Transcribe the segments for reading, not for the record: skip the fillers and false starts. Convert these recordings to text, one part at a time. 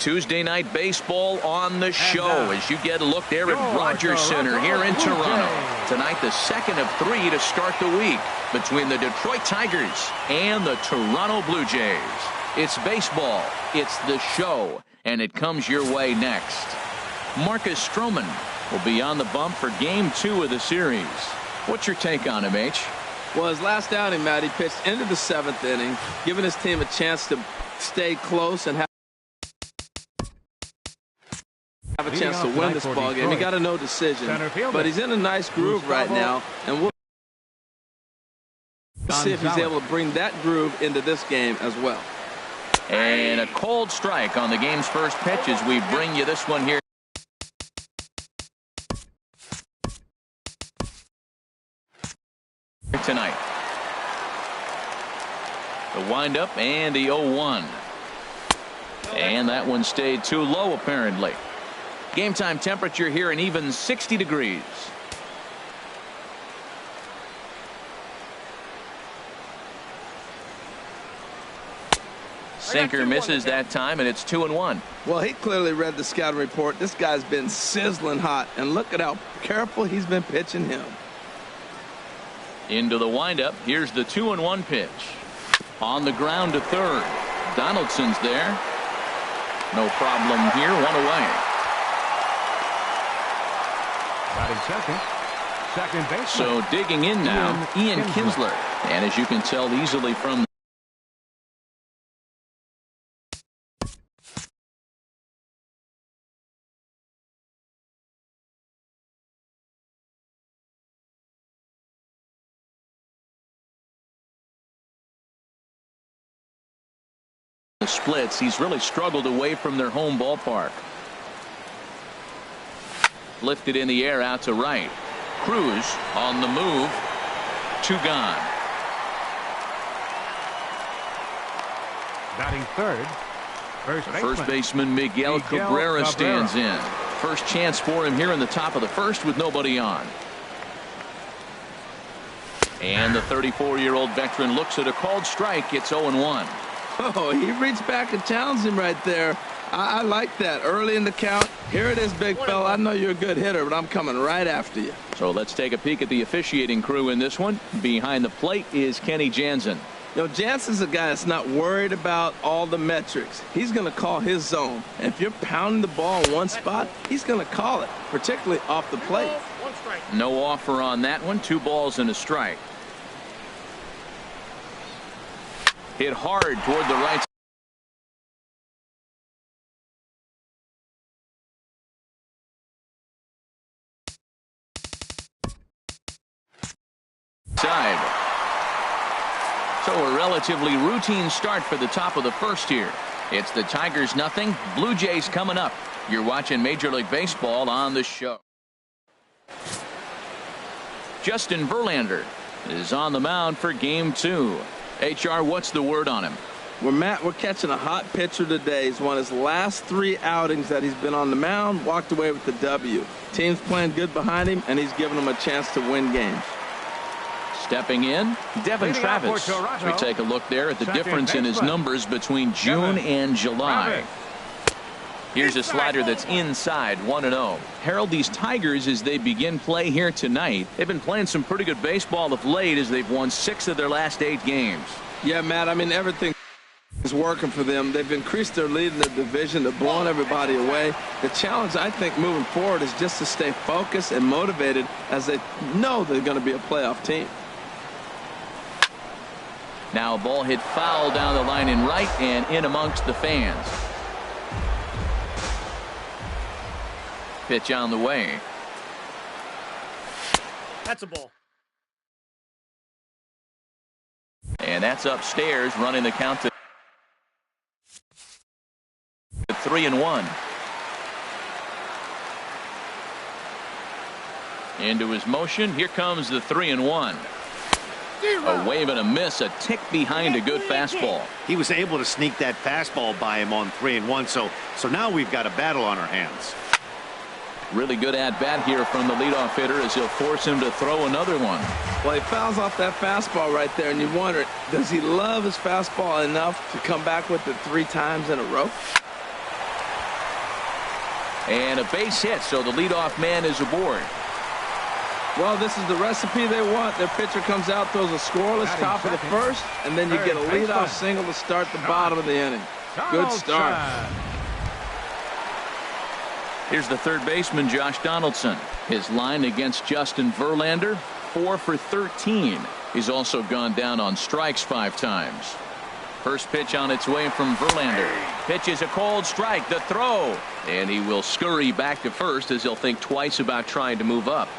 Tuesday night baseball on the show as you get a look there at Rogers Center here in Toronto. Tonight, the second of 3 to start the week between the Detroit Tigers and the Toronto Blue Jays. It's baseball, it's the show, and it comes your way next. Marcus Stroman will be on the bump for Game 2 of the series. What's your take on him, H? Well, his last outing, Matt, he pitched into the 7th inning, giving his team a chance to stay close and have a chance to win this ball game. He got a no decision, but he's in a nice groove right now, and we'll see if he's able to bring that groove into this game as well. And a cold strike on the game's first pitch as we bring you this one here tonight. The windup and the 0-1. And that one stayed too low apparently. Game time temperature here an even 60 degrees. Sinker misses that time, and it's 2-1. Well, he clearly read the scouting report. This guy's been sizzling hot, and look at how careful he's been pitching him. Into the windup. Here's the 2-1 pitch. On the ground to third. Donaldson's there. No problem here. One away. Second baseman. So digging in now, Ian Kinsler. And as you can tell easily from the splits, he's really struggled away from their home ballpark. Lifted in the air out to right. Cruz on the move. 2 gone. Batting third. First baseman Miguel Cabrera stands in. First chance for him here in the top of the first with nobody on. And the 34-year-old veteran looks at a called strike. It's 0-1. Oh, he reached back and challenged him right there. I like that. Early in the count. Here it is, big fella. I know you're a good hitter, but I'm coming right after you. So let's take a peek at the officiating crew in this one. Behind the plate is Kenny Jansen. You know, Jansen's a guy that's not worried about all the metrics. He's going to call his zone. And if you're pounding the ball in one spot, he's going to call it, particularly off the plate. No offer on that one. 2 balls and a strike. Hit hard toward the right side. So a relatively routine start for the top of the first here. It's the Tigers nothing. Blue Jays coming up. You're watching Major League Baseball on the show. Justin Verlander is on the mound for Game 2. HR, what's the word on him? Well, Matt, we're catching a hot pitcher today. He's won his last 3 outings that he's been on the mound, walked away with the W. Team's playing good behind him, and he's giving them a chance to win games. Stepping in, Devin Travis. As we take a look there at the difference in his numbers between June and July. Here's a slider that's inside, 1-0. Harold, these Tigers, as they begin play here tonight, they've been playing some pretty good baseball of late as they've won 6 of their last 8 games. Yeah, Matt, I mean, everything is working for them. They've increased their lead in the division. They're blowing everybody away. The challenge, I think, moving forward is just to stay focused and motivated as they know they're going to be a playoff team. Now a ball hit foul down the line in right and in amongst the fans. Pitch on the way. That's a ball. And that's upstairs, running the count to 3-1. Into his motion. Here comes the 3-1. A wave and a miss, a tick behind a good fastball. He was able to sneak that fastball by him on 3-1, so now we've got a battle on our hands. Really good at-bat here from the leadoff hitter as he'll force him to throw another one. Well, he fouls off that fastball right there, and you wonder, does he love his fastball enough to come back with it 3 times in a row? And a base hit, so the leadoff man is aboard. Well, this is the recipe they want. Their pitcher comes out, throws a scoreless top of the first, and then you get a leadoff single to start the bottom of the inning. Good start. Here's the third baseman, Josh Donaldson. His line against Justin Verlander, 4 for 13. He's also gone down on strikes 5 times. First pitch on its way from Verlander. Pitch is a cold strike. The throw. And he will scurry back to first as he'll think twice about trying to move up.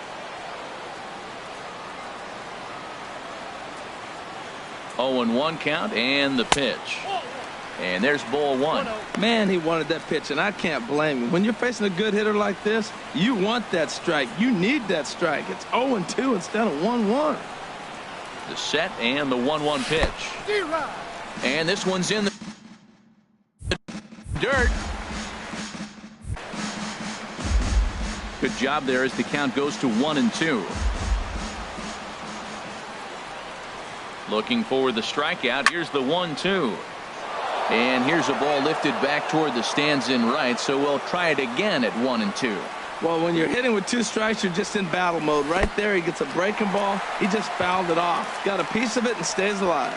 Oh, and 1 count and the pitch. And there's ball 1. Man, he wanted that pitch, and I can't blame him. When you're facing a good hitter like this, you want that strike. You need that strike. It's 0-2 instead of 1-1. The set and the 1-1 pitch. And this one's in the dirt. Good job there as the count goes to 1-2. Looking for the strikeout. Here's the 1-2. And here's a ball lifted back toward the stands in right, so we'll try it again at 1-2. Well, when you're hitting with 2 strikes, you're just in battle mode. Right there, he gets a breaking ball. He just fouled it off. Got a piece of it and stays alive.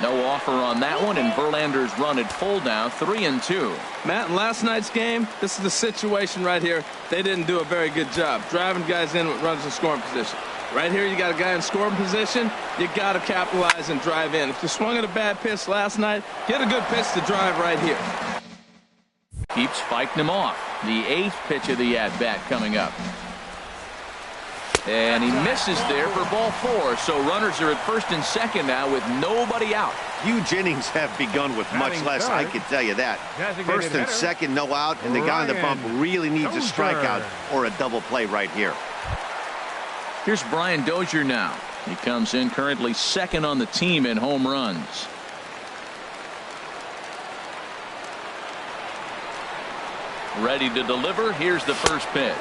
No offer on that one, and Verlander's run at full now, 3-2. Matt, in last night's game, this is the situation right here. They didn't do a very good job driving guys in with runners in scoring position. Right here, you got a guy in scoring position. You got to capitalize and drive in. If you swung at a bad pitch last night, get a good pitch to drive right here. Keeps fighting him off. The 8th pitch of the at-bat coming up. And he misses there for ball 4, so runners are at first and second now with nobody out. Huge innings have begun with much less, I can tell you that. First and second, no out, and the guy on the bump really needs a strikeout or a double play right here. Here's Brian Dozier now. He comes in currently second on the team in home runs. Ready to deliver. Here's the first pitch.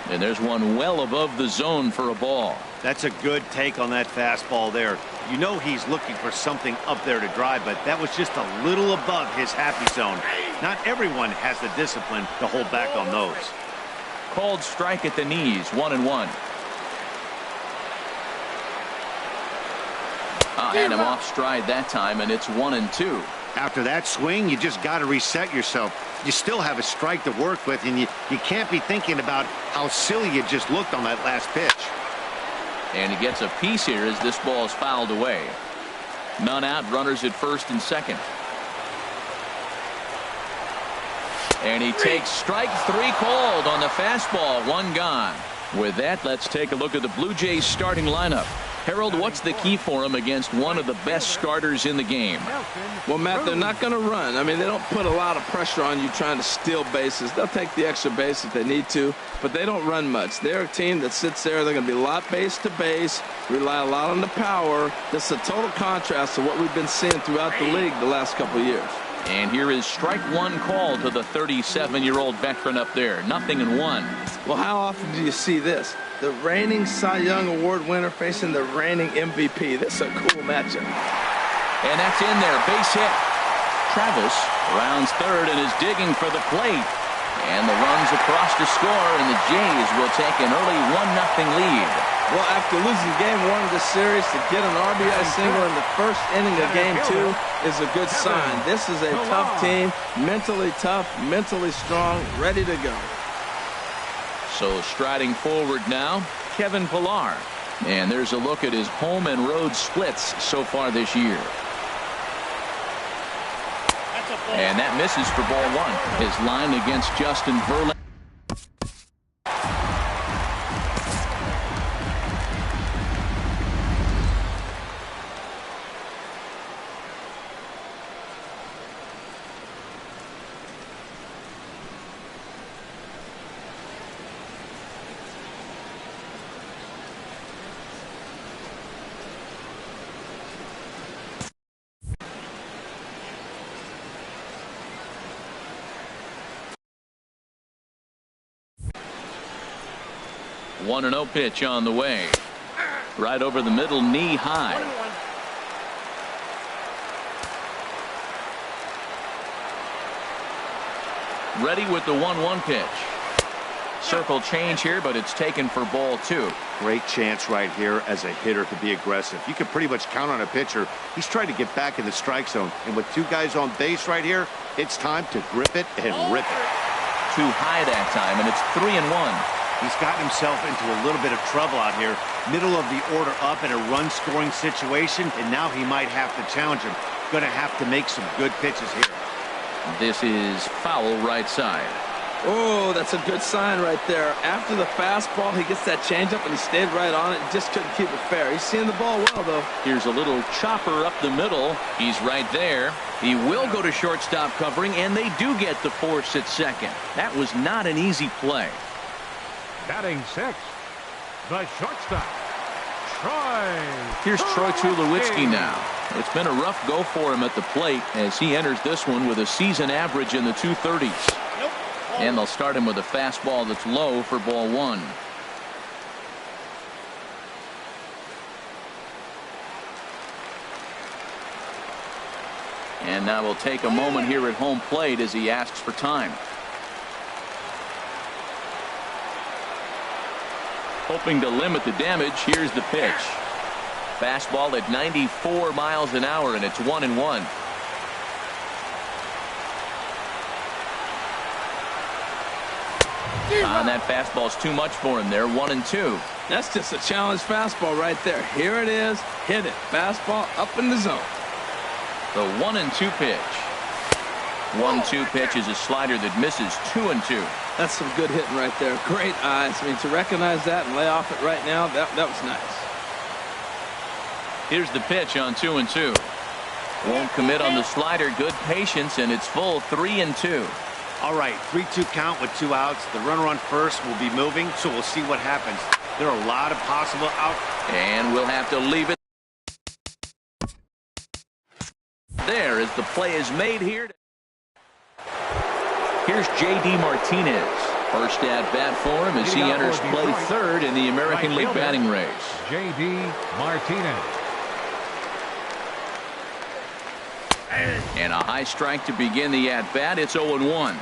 And there's one well above the zone for a ball. That's a good take on that fastball there. You know he's looking for something up there to drive, but that was just a little above his happy zone. Not everyone has the discipline to hold back on those. Called strike at the knees, 1-1. And him off stride that time, and it's 1-2. After that swing, you just got to reset yourself. You still have a strike to work with, and you can't be thinking about how silly you just looked on that last pitch. And he gets a piece here as this ball is fouled away. None out, runners at first and second. And he takes strike 3 called on the fastball, 1 gone. With that, let's take a look at the Blue Jays starting lineup. Harold, what's the key for him against one of the best starters in the game? Well, Matt, they're not going to run. I mean, they don't put a lot of pressure on you trying to steal bases. They'll take the extra base if they need to, but they don't run much. They're a team that sits there. They're going to be a lot base to base, rely a lot on the power. This is a total contrast to what we've been seeing throughout the league the last couple of years. And here is strike 1 call to the 37-year-old veteran up there. 0-1. Well, how often do you see this? The reigning Cy Young Award winner facing the reigning MVP. This is a cool matchup. And that's in there. Base hit. Travis rounds third and is digging for the plate. And the runs across to score, and the Jays will take an early 1-0 lead. Well, after losing game 1 of the series, to get an RBI single in the first inning of game 2 is a good sign. This is a tough team, mentally tough, mentally strong, ready to go. So striding forward now, Kevin Pillar. And there's a look at his home and road splits so far this year. And that misses for ball 1. His line against Justin Verlander. 1-0 pitch on the way. Right over the middle, knee high. Ready with the 1-1 pitch. Circle change here, but it's taken for ball 2. Great chance right here as a hitter to be aggressive. You can pretty much count on a pitcher. He's trying to get back in the strike zone. And with 2 guys on base right here, it's time to grip it and rip it. Too high that time, and it's 3-1. He's gotten himself into a little bit of trouble out here. Middle of the order up in a run-scoring situation, and now he might have to challenge him. Going to have to make some good pitches here. This is foul right side. Oh, that's a good sign right there. After the fastball, he gets that changeup, and he stayed right on it and just couldn't keep it fair. He's seeing the ball well, though. Here's a little chopper up the middle. He's right there. He will go to shortstop covering, and they do get the force at second. That was not an easy play. Batting 6, the shortstop, Troy. Here's Troy Tulowitzki now. It's been a rough go for him at the plate as he enters this one with a season average in the 230s. And they'll start him with a fastball that's low for ball 1. And now we'll take a moment here at home plate as he asks for time. Hoping to limit the damage, here's the pitch. Fastball at 94 miles an hour, and it's 1-1. That fastball's too much for him there. 1-2. That's just a challenge fastball right there. Here it is. Hit it. Fastball up in the zone. The 1-2 pitch. 1-2 pitch is a slider that misses. 2-2. That's some good hitting right there. Great eyes. I mean, to recognize that and lay off it right now, that was nice. Here's the pitch on 2-2. Won't commit on the slider. Good patience, and it's full. 3-2. All right, 3-2 count with 2 outs. The runner on first will be moving, so we'll see what happens. There are a lot of possible outs. And we'll have to leave it there as the play is made here. Here's J.D. Martinez. First at bat for him as he enters play third in the American League batting race. J.D. Martinez. And a high strike to begin the at-bat. It's 0-1.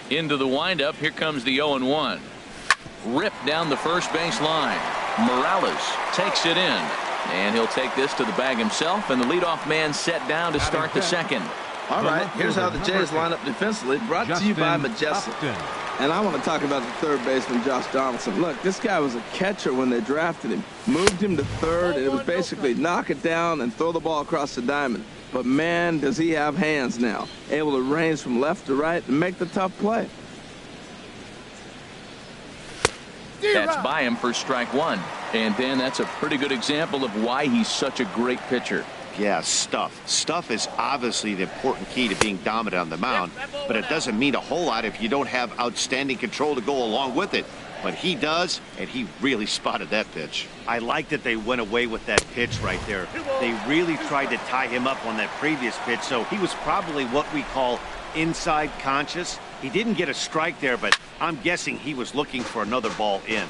Into the windup. Here comes the 0-1. Ripped down the first base line. Morales takes it in. And he'll take this to the bag himself. And the leadoff man set down to start the second. All right, here's how the Jays line up defensively. Brought to you by Majestic. And I want to talk about the third baseman, Josh Donaldson. Look, this guy was a catcher when they drafted him. Moved him to third, and it was basically knock it down and throw the ball across the diamond. But, man, does he have hands now. Able to range from left to right and make the tough play. That's by him for strike 1. And, Dan, that's a pretty good example of why he's such a great pitcher. Yeah, stuff. Stuff is obviously the important key to being dominant on the mound, but it doesn't mean a whole lot if you don't have outstanding control to go along with it. But he does, and he really spotted that pitch. I like that they went away with that pitch right there. They really tried to tie him up on that previous pitch, so he was probably what we call inside conscious. He didn't get a strike there, but I'm guessing he was looking for another ball in.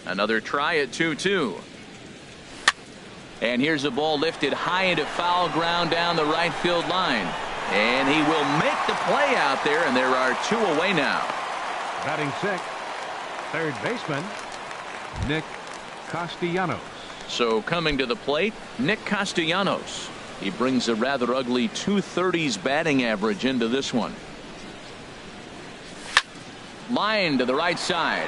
Another try at 2-2. And here's a ball lifted high into foul ground down the right field line. And he will make the play out there, and there are 2 away now. Batting 6th, third baseman, Nick Castellanos. So coming to the plate, Nick Castellanos. He brings a rather ugly 230s batting average into this one. Line to the right side.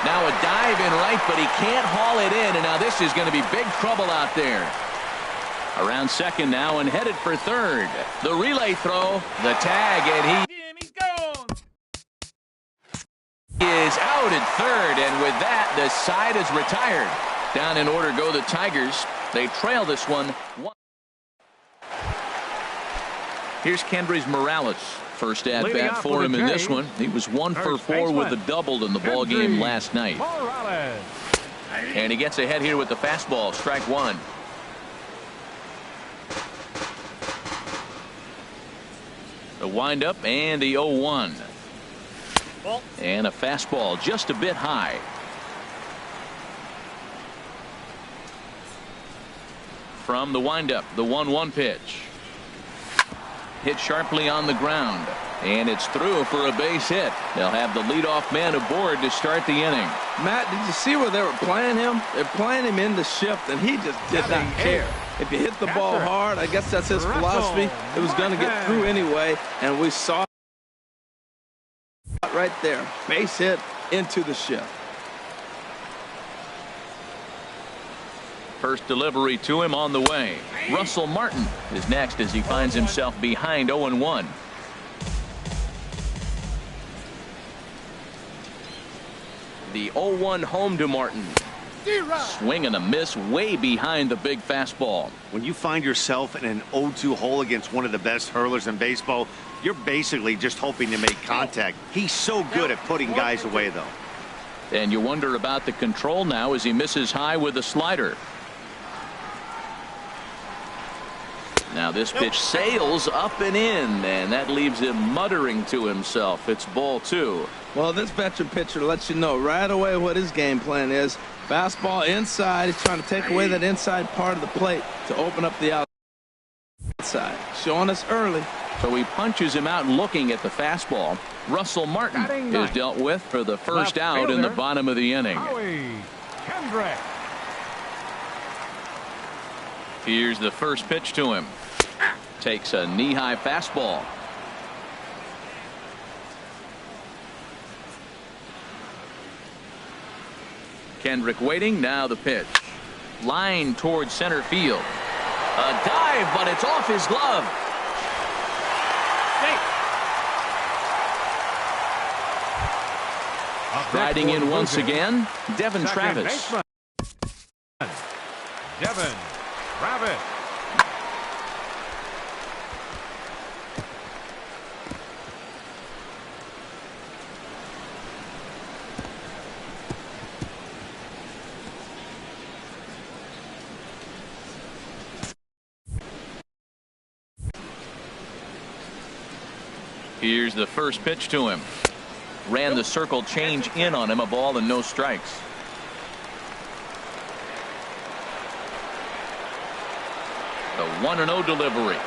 Now a dive in right, but he can't haul it in, and now this is going to be big trouble out there. Around second now and headed for third. The relay throw, the tag, and he's gone. He is out at third, and with that, the side is retired. Down in order go the Tigers. They trail this one. Here's Kendrys Morales. First at bat for him in this one. He was 1 for 4 with a double in the ball game last night. Morales. And he gets ahead here with the fastball. Strike 1. The windup and the 0-1. And a fastball just a bit high. From the windup, the 1-1 pitch. Hit sharply on the ground, and it's through for a base hit. They'll have the leadoff man aboard to start the inning. Matt, did you see where they were playing him? They're playing him in the shift, and he just did not care. If you hit the ball hard, I guess that's his philosophy. It was going to get through anyway, and we saw it right there. Base hit into the shift. First delivery to him on the way. Russell Martin is next as he finds himself behind 0-1. The 0-1 home to Martin. Swing and a miss way behind the big fastball. When you find yourself in an 0-2 hole against one of the best hurlers in baseball, you're basically just hoping to make contact. He's so good at putting guys away, though. And you wonder about the control now as he misses high with a slider. Now this pitch sails up and in, and that leaves him muttering to himself. It's ball 2. Well, this veteran pitcher lets you know right away what his game plan is. Fastball inside. He's trying to take away that inside part of the plate to open up the outside. Showing us early. So he punches him out looking at the fastball. Russell Martin is dealt with for the first out in the bottom of the inning. Here's the first pitch to him. Takes a knee-high fastball. Kendrick waiting. Now the pitch. Line towards center field. A dive, but it's off his glove. Riding in once again, Devin Travis. Devin Travis. Here's the first pitch to him. Ran the circle change in on him. A ball and no strikes. The 1-0 delivery.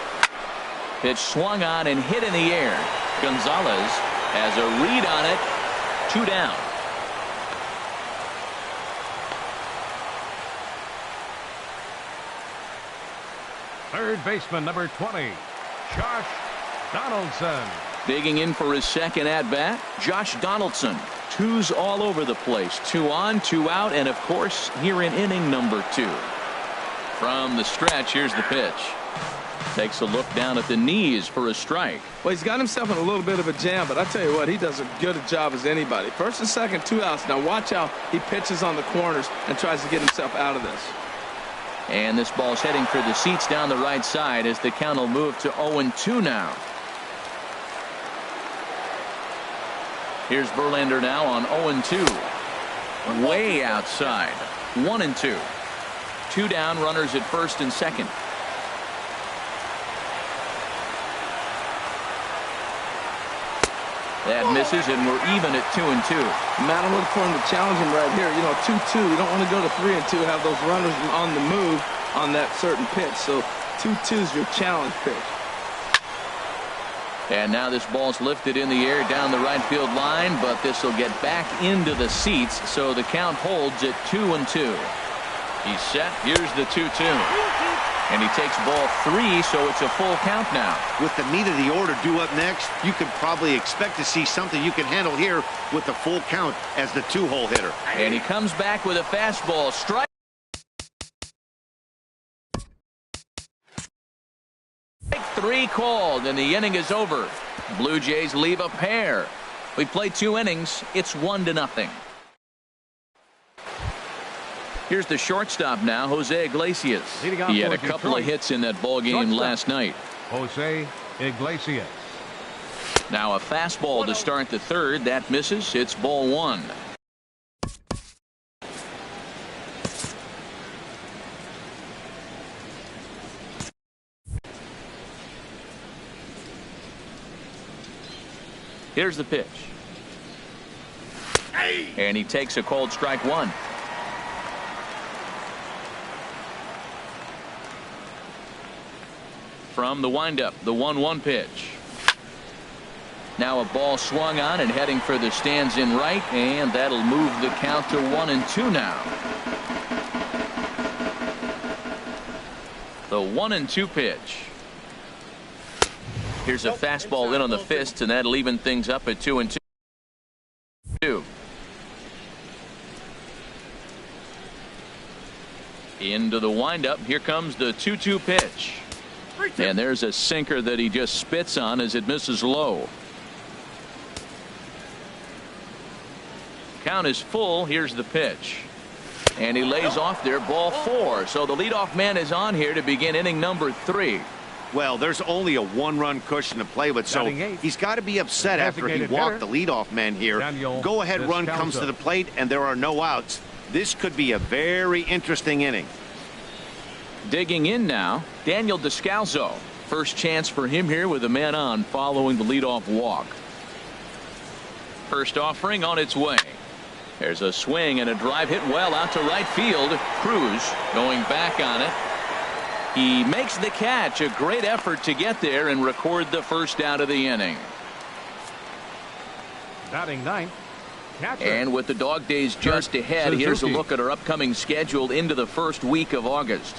Pitch swung on and hit in the air. Gonzalez has a read on it. 2 down. Third baseman, number 20, Josh Donaldson. Digging in for his second at-bat, Josh Donaldson. 2s all over the place. 2 on, 2 out, and of course, here in inning number 2. From the stretch, here's the pitch. Takes a look down at the knees for a strike. Well, he's got himself in a little bit of a jam, but I tell you what, he does as good a job as anybody. First and second, 2 outs. Now watch how he pitches on the corners and tries to get himself out of this. And this ball's heading for the seats down the right side as the count will move to 0-2 now. Here's Verlander now on 0-2. Way outside. 1-2. 2 down, runners at first and second. That misses, and we're even at 2-2. Matt, I'm looking for him to challenge him right here. You know, 2-2. You don't want to go to 3-2, have those runners on the move on that certain pitch. So 2-2 is your challenge pitch. And now this ball's lifted in the air down the right field line, but this will get back into the seats, so the count holds at 2-2. He's set. Here's the 2-2. And he takes ball 3, so it's a full count now. With the meat of the order due up next, you could probably expect to see something you can handle here with the full count as the 2-hole hitter. And he comes back with a fastball. Strike. Strike 3 called, and the inning is over. Blue Jays leave a pair. We played 2 innings. It's 1-0. Here's the shortstop now, Jose Iglesias. He had a couple of hits in that ball game last night. Jose Iglesias. Now a fastball to start the third. That misses. It's ball 1. Here's the pitch. And he takes a called strike 1. From the windup, the 1-1 pitch. Now a ball swung on and heading for the stands in right, and that'll move the count to 1-2 now. The 1-2 pitch. Here's a fastball in on the fist, and that'll even things up at 2-2. Into the windup. Here comes the 2-2 pitch. And there's a sinker that he just spits on as it misses low. Count is full. Here's the pitch. And he lays off there, ball 4. So the leadoff man is on here to begin inning number 3. Well, there's only a 1-run cushion to play with, so he's got to be upset after he walked the leadoff man here. Go-ahead run comes to the plate, and there are no outs. This could be a very interesting inning. Digging in now, Daniel Descalzo. First chance for him here with a man on following the leadoff walk. First offering on its way. There's a swing and a drive hit well out to right field. Cruz going back on it. He makes the catch. A great effort to get there and record the first out of the inning. Batting ninth. Catcher. And with the dog days just ahead, here's a look at our upcoming schedule into the first week of August.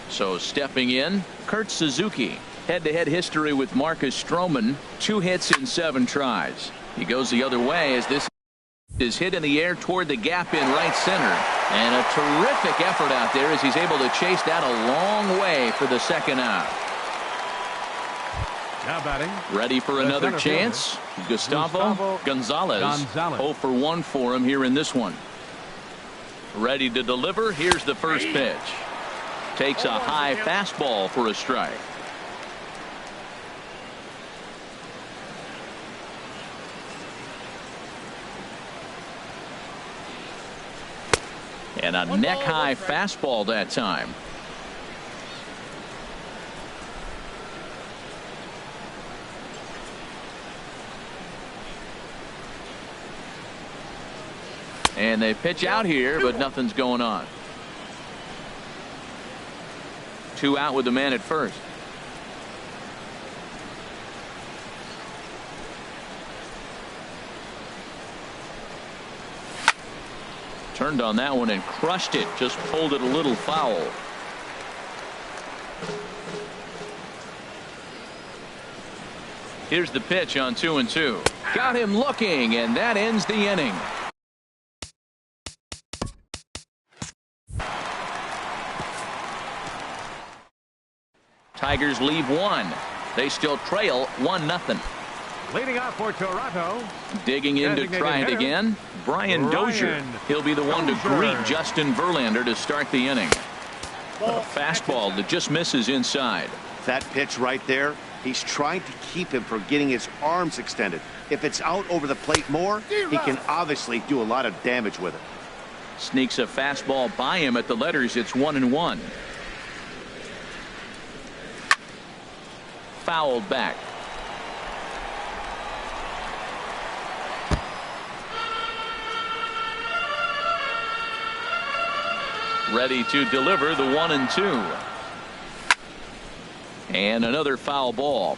So stepping in, Kurt Suzuki. Head-to-head history with Marcus Stroman. 2 hits in 7 tries. He goes the other way as this is hit in the air toward the gap in right center. And a terrific effort out there as he's able to chase that a long way for the second out. Now batting. Ready for another chance. Gustavo Gonzalez. 0 for 1 for him here in this one. Ready to deliver. Here's the first pitch. Takes a high fastball for a strike. And a neck-high fastball that time. And they pitch out here, but nothing's going on. 2 out with the man at first. Turned on that one and crushed it. Just pulled it a little foul. Here's the pitch on 2-2. Got him looking, and that ends the inning. Tigers leave 1. They still trail 1-0. Leading off for Toronto. Digging in to try it again. Brian Dozier. He'll be the one to greet Justin Verlander to start the inning. A fastball that just misses inside. That pitch right there, he's trying to keep him from getting his arms extended. If it's out over the plate more, he can obviously do a lot of damage with it. Sneaks a fastball by him at the letters. It's 1-1. Fouled back. ready to deliver the 1-2. And another foul ball.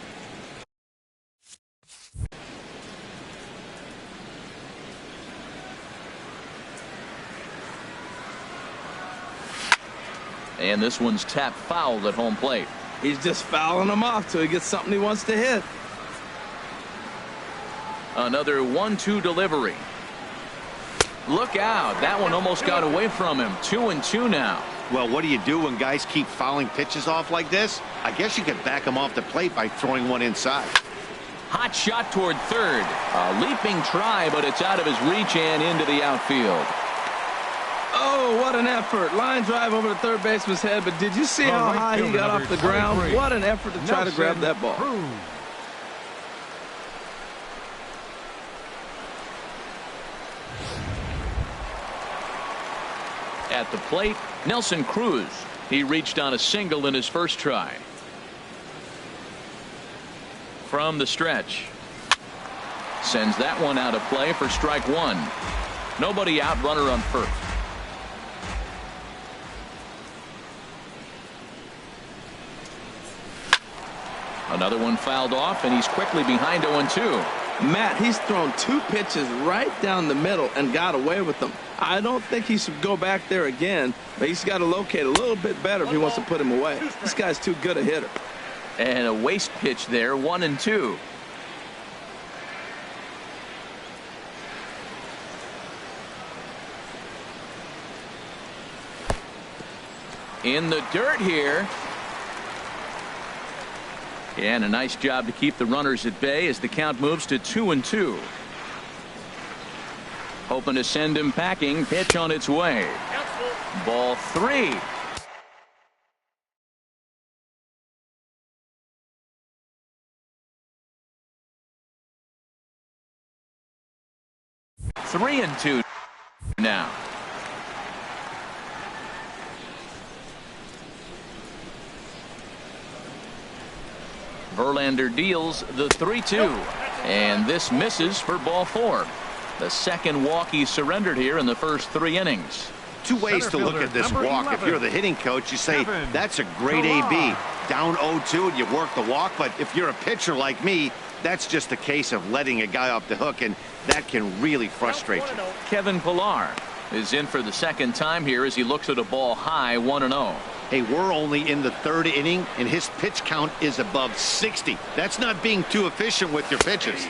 And this one's tapped foul at home plate. He's just fouling them off till he gets something he wants to hit. Another 1-2 delivery. Look out. That one almost got away from him. 2-2 now. Well, what do you do when guys keep fouling pitches off like this? I guess you could back them off the plate by throwing one inside. Hot shot toward third. A leaping try, but it's out of his reach and into the outfield. Oh, what an effort. Line drive over the third baseman's head, but did you see how high he got off the ground? What an effort to try to grab that ball. At the plate, Nelson Cruz. He reached on a single in his first try. From the stretch. Sends that one out of play for strike one. Nobody out, runner on first. Another one fouled off, and he's quickly behind 0-2. Matt, he's thrown 2 pitches right down the middle and got away with them. I don't think he should go back there again, but he's got to locate a little bit better if he wants to put him away. This guy's too good a hitter. And a waste pitch there, 1-2. In the dirt here. And a nice job to keep the runners at bay as the count moves to 2-2. Hoping to send him packing. Pitch on its way. Ball 3. Three and 2 now. Verlander deals the 3-2, and this misses for ball 4. The second walk he surrendered here in the first 3 innings. 2 ways to look at this walk. If you're the hitting coach, you say that's a great AB. Down 0-2 and you work the walk, but if you're a pitcher like me, that's just a case of letting a guy off the hook, and that can really frustrate you. Kevin Pillar is in for the second time here as he looks at a ball high, 1-0. Hey, we're only in the 3rd inning, and his pitch count is above 60. That's not being too efficient with your pitches.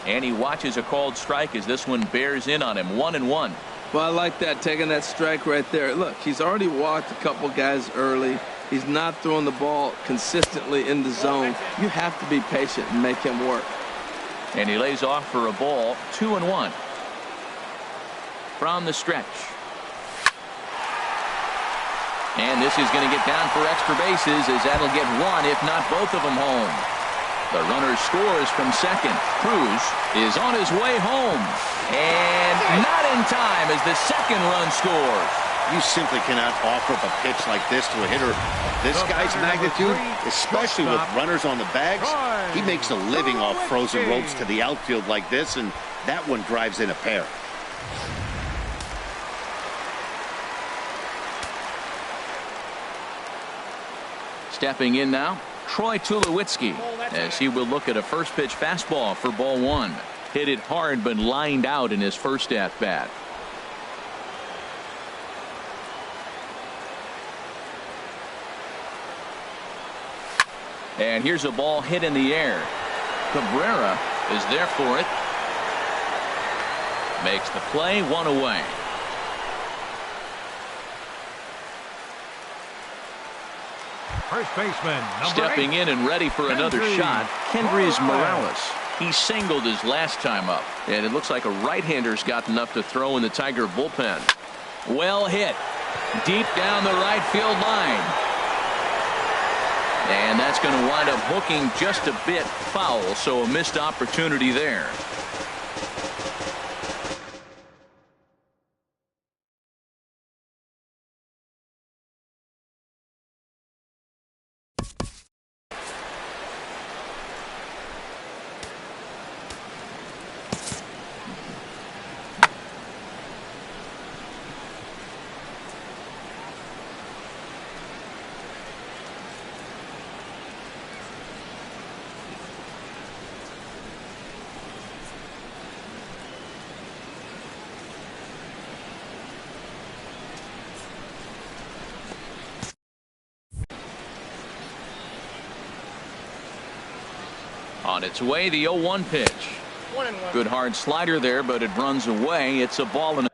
And he watches a called strike as this one bears in on him. 1-1. Well, I like that, taking that strike right there. Look, he's already walked a couple guys early. He's not throwing the ball consistently in the zone. You have to be patient and make him work. And he lays off for a ball, 2-1. From the stretch. And this is going to get down for extra bases as that'll get one, if not both of them, home. The runner scores from second. Cruz is on his way home. And not in time as the second run scores. You simply cannot offer up a pitch like this to a hitter of this guy's magnitude, especially with runners on the bags. He makes a living off frozen ropes to the outfield like this, and that one drives in a pair. Stepping in now, Troy Tulowitzki, as he will look at a first pitch fastball for ball 1. Hit it hard but lined out in his first at bat. And here's a ball hit in the air. Cabrera is there for it. Makes the play, 1 away. First baseman, stepping in and ready for another shot, Kendrys Morales. He singled his last time up, and it looks like a right-hander's got enough to throw in the Tiger bullpen. Well hit, deep down the right field line. And that's going to wind up hooking just a bit foul, so a missed opportunity there. On its way, the 0-1 pitch. Good hard slider there, but it runs away. It's a ball and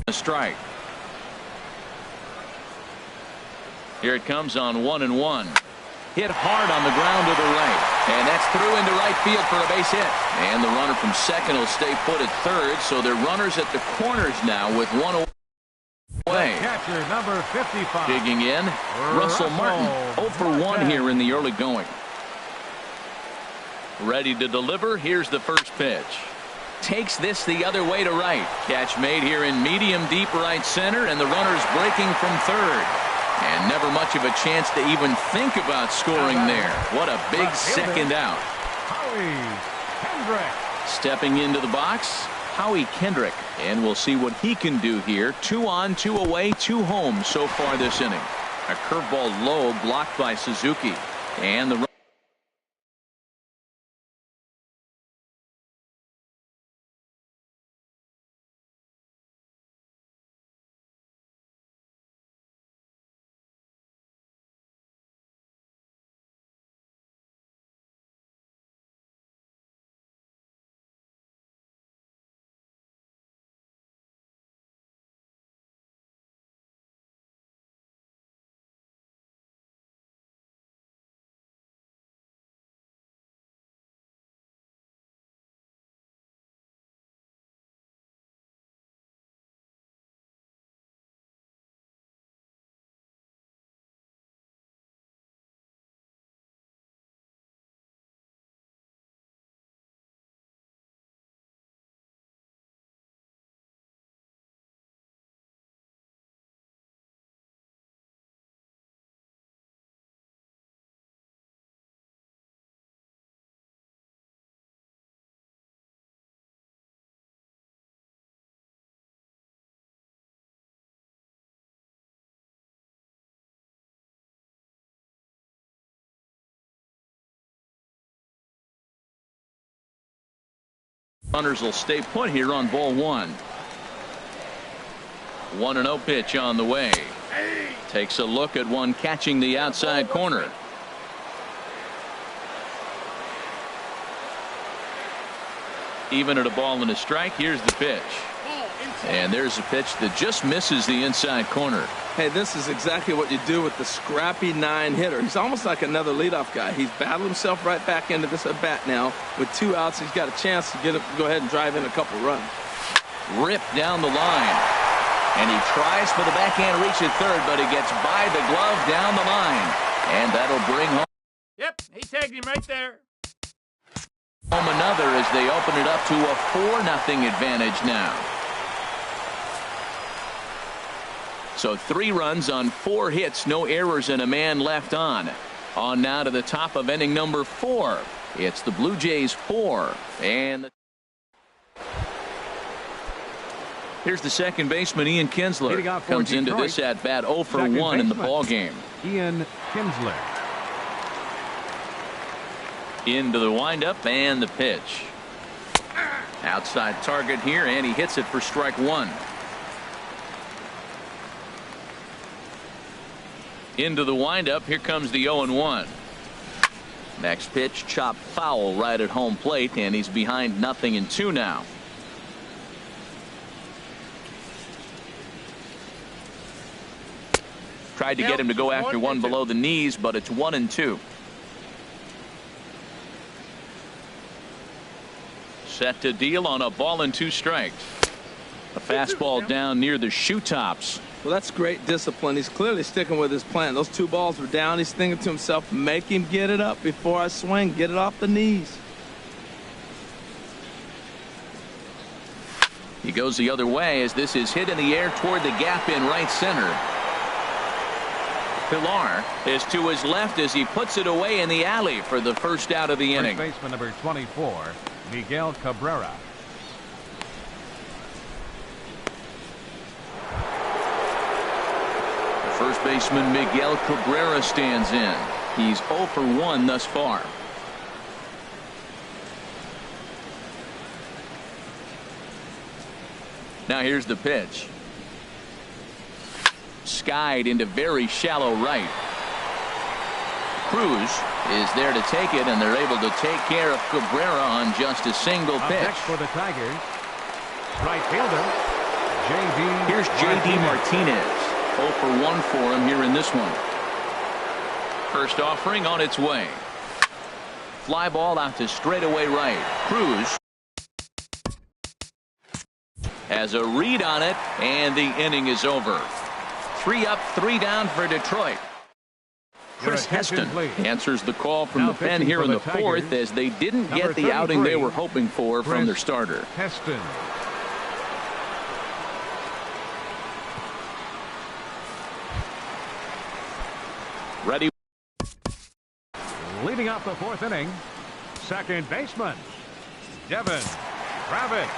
a strike. Here it comes on 1-1. Hit hard on the ground to the right. And that's through into right field for a base hit. And the runner from second will stay put at third. So they're runners at the corners now with one away. Catcher number 55. Digging in, Russell Martin. 0 for 1 here in the early going. Ready to deliver. Here's the first pitch. Takes this the other way to right. Catch made here in medium deep right center, and the runner's breaking from third. And never much of a chance to even think about scoring there. What a big second out. Howie Kendrick. Stepping into the box, Howie Kendrick. And we'll see what he can do here. 2 on, 2 away, 2 home so far this inning. A curveball low, blocked by Suzuki. And the runners will stay put here on ball 1. 1-0 pitch on the way. Takes a look at one catching the outside corner. Even at a ball and a strike. Here's the pitch. And there's a pitch that just misses the inside corner. Hey, this is exactly what you do with the scrappy 9 hitter. He's almost like another leadoff guy. He's battled himself right back into this at bat now. With 2 outs, he's got a chance to go ahead and drive in a couple runs. Ripped down the line. And he tries for the backhand reach at third, but he gets by the glove down the line. And that'll bring home. Yep, he tagged him right there. Home another as they open it up to a 4-0 advantage now. So 3 runs on 4 hits, no errors, and a man left on. On now to the top of inning number 4. It's the Blue Jays 4. And here's the second baseman, Ian Kinsler. Comes into this at bat 0 for 1 in the ball game. Ian Kinsler. Into the windup and the pitch. Outside target here, and he hits it for strike 1. Into the windup. Here comes the 0-1. Next pitch, chopped foul right at home plate, and he's behind 0-2 now. Tried to get him to go after one below the knees, but it's 1-2. Set to deal on a ball and 2 strikes. A fastball down near the shoe tops. Well, that's great discipline. He's clearly sticking with his plan. Those 2 balls were down. He's thinking to himself, make him get it up before I swing. Get it off the knees. He goes the other way as this is hit in the air toward the gap in right center. Pilar is to his left as he puts it away in the alley for the first out of the inning. First baseman number 24, Miguel Cabrera. First baseman Miguel Cabrera stands in. He's 0 for 1 thus far. Now here's the pitch. Skied into very shallow right. Cruz is there to take it, and they're able to take care of Cabrera on just a single Up pitch. next for the Tigers, right fielder, J.D. Here's J.D. Martinez. 0 for 1 for him here in this one. First offering on its way. Fly ball out to straightaway right. Cruz has a read on it, and the inning is over. 3 up, 3 down for Detroit. Chris Heston answers the call from the pen here in the fourth, as they didn't get the outing they were hoping for from their starter. Heston. Ready. Leading off the fourth inning, second baseman, Devin Rabbit.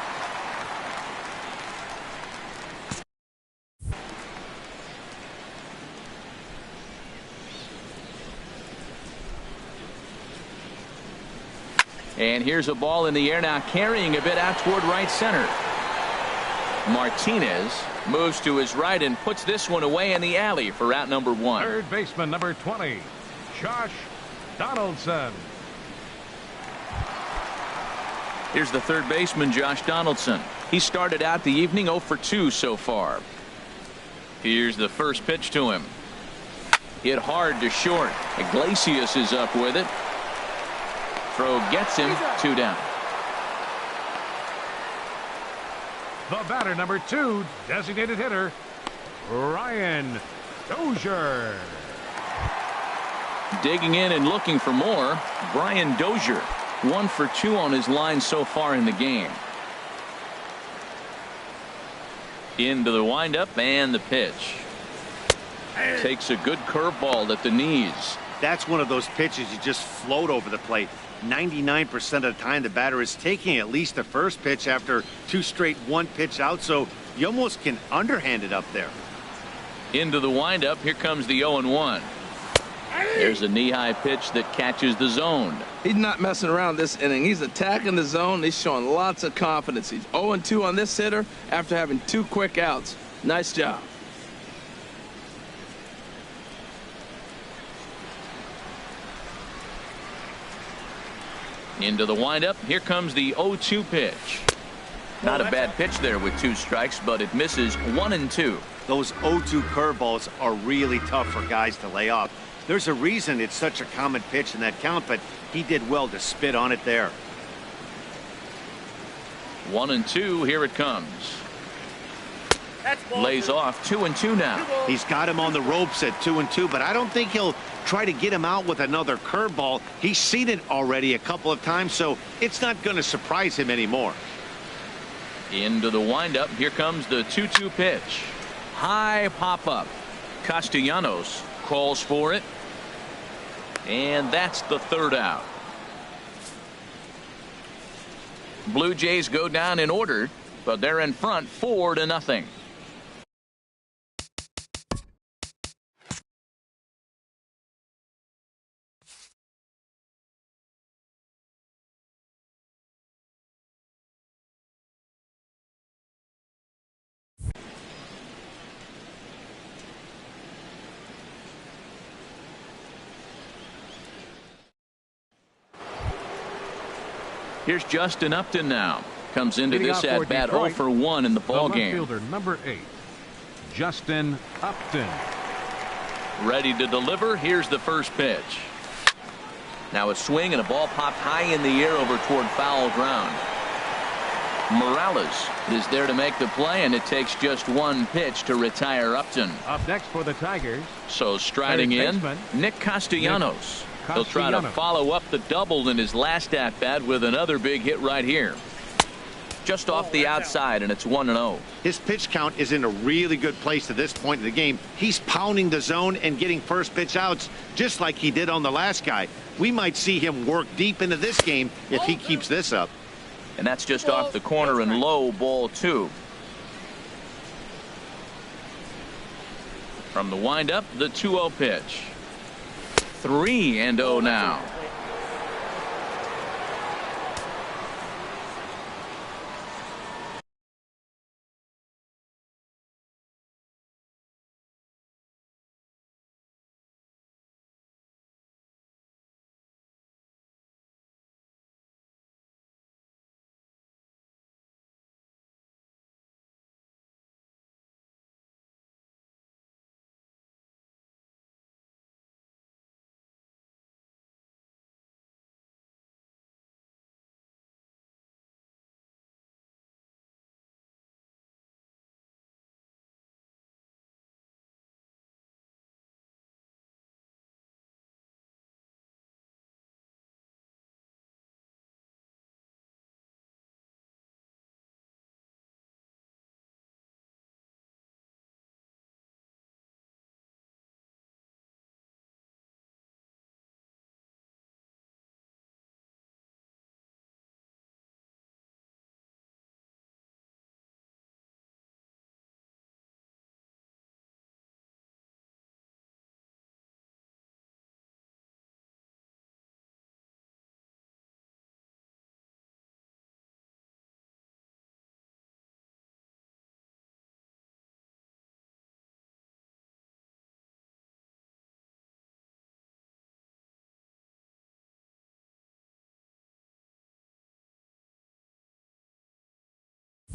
And here's a ball in the air now, carrying a bit out toward right center. Martinez moves to his right and puts this one away in the alley for out number 1. Third baseman, number 20, Josh Donaldson. Here's the third baseman, Josh Donaldson. He started out the evening 0 for 2 so far. Here's the first pitch to him. Hit hard to short. Iglesias is up with it. Throw gets him, 2 down. The batter, number 2, designated hitter, Ryan Dozier. Digging in and looking for more, Brian Dozier. 1 for 2 on his line so far in the game. Into the windup and the pitch. Takes a good curveball at the knees. That's one of those pitches you just float over the plate. 99% of the time the batter is taking at least the first pitch after 2 straight 1-pitch out, so you almost can underhand it up there. Into the windup. Here comes the 0-1. There's a knee-high pitch that catches the zone. He's not messing around this inning. He's attacking the zone. He's showing lots of confidence. He's 0-2 on this hitter after having 2 quick outs. Nice job. Into the windup. Here comes the 0-2 pitch. Not a bad pitch there with 2 strikes, but it misses 1-2. Those 0-2 curveballs are really tough for guys to lay off. There's a reason it's such a common pitch in that count, but he did well to spit on it there. 1-2. Here it comes. Lays off. 2-2 now. He's got him on the ropes at 2-2, but I don't think he'll try to get him out with another curveball. He's seen it already a couple of times, so it's not going to surprise him anymore. Into the windup. Here comes the 2-2 pitch. High pop-up. Castellanos calls for it. And that's the 3rd out. Blue Jays go down in order, but they're in front 4-0. Here's Justin Upton now. Comes into this at bat 0 for 1 in the ball game. Left fielder, number 8, Justin Upton. Ready to deliver. Here's the first pitch. Now a swing and a ball popped high in the air over toward foul ground. Morales is there to make the play, and it takes just 1 pitch to retire Upton. Up next for the Tigers. So striding in, Nick Castellanos. He'll try to follow up the double in his last at-bat with another big hit right here. Just off the outside, and it's 1-0. His pitch count is in a really good place at this point in the game. He's pounding the zone and getting first pitch outs just like he did on the last guy. We might see him work deep into this game if he keeps this up. And that's just off the corner and low, ball 2. From the windup, the 2-0 pitch. 3-0 now.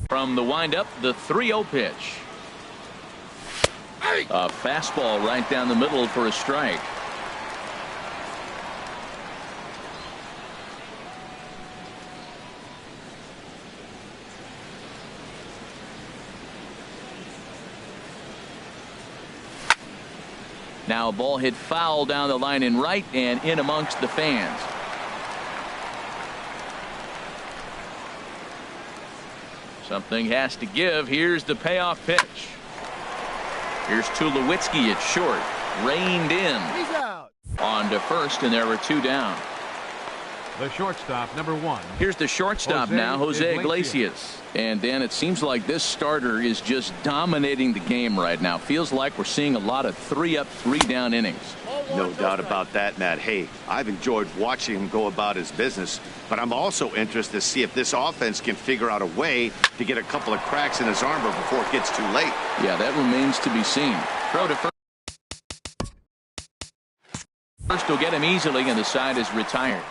From the windup, the 3-0 pitch. A fastball right down the middle for a strike. Now a ball hit foul down the line in right and in amongst the fans. Something has to give. Here's the payoff pitch. Here's Tulowitzki at short. Reined in. He's out. On to first, and there were 2 down. The shortstop, number 1. Here's the shortstop now, Jose Iglesias. And Dan, it seems like this starter is just dominating the game right now. Feels like we're seeing a lot of 3-up, 3-down innings. No doubt about that, Matt. Hey, I've enjoyed watching him go about his business, but I'm also interested to see if this offense can figure out a way to get a couple of cracks in his armor before it gets too late. Yeah, that remains to be seen. Throw to first. First will get him easily, and the side is retired.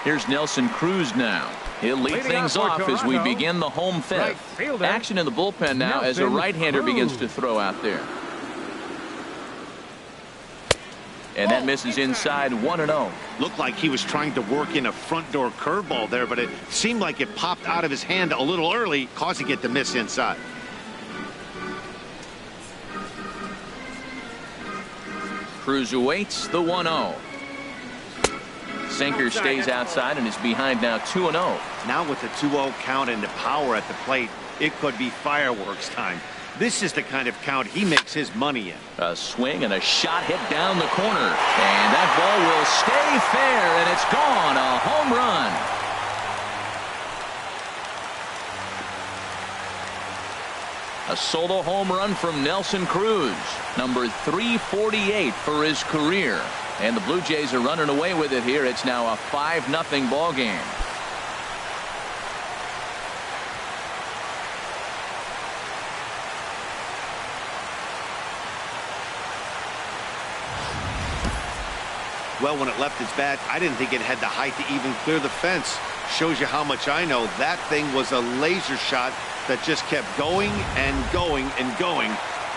Here's Nelson Cruz now. He'll lead things off as we begin the home fifth. Action in the bullpen now as a right-hander begins to throw out there. And that misses inside 1-0. Looked like he was trying to work in a front door curveball there, but it seemed like it popped out of his hand a little early, causing it to miss inside. Cruz awaits the 1-0. Sinker stays outside and is behind now 2-0. Now with the 2-0 count and the power at the plate, it could be fireworks time. This is the kind of count he makes his money in. A swing and a shot hit down the corner. And that ball will stay fair, and it's gone. A home run. A solo home run from Nelson Cruz. Number 348 for his career. And the Blue Jays are running away with it here. It's now a 5-0 ball game. Well, when it left his bat, I didn't think it had the height to even clear the fence. Shows you how much I know. That thing was a laser shot that just kept going and going and going.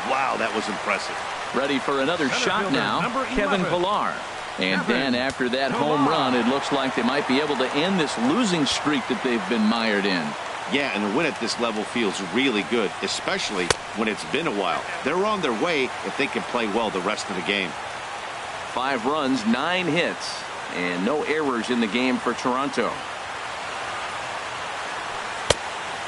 Wow, that was impressive. Ready for another shot now, Kevin Pillar. And then after that home run, it looks like they might be able to end this losing streak that they've been mired in. Yeah, and the win at this level feels really good, especially when it's been a while. They're on their way if they can play well the rest of the game. 5 runs, 9 hits, and no errors in the game for Toronto.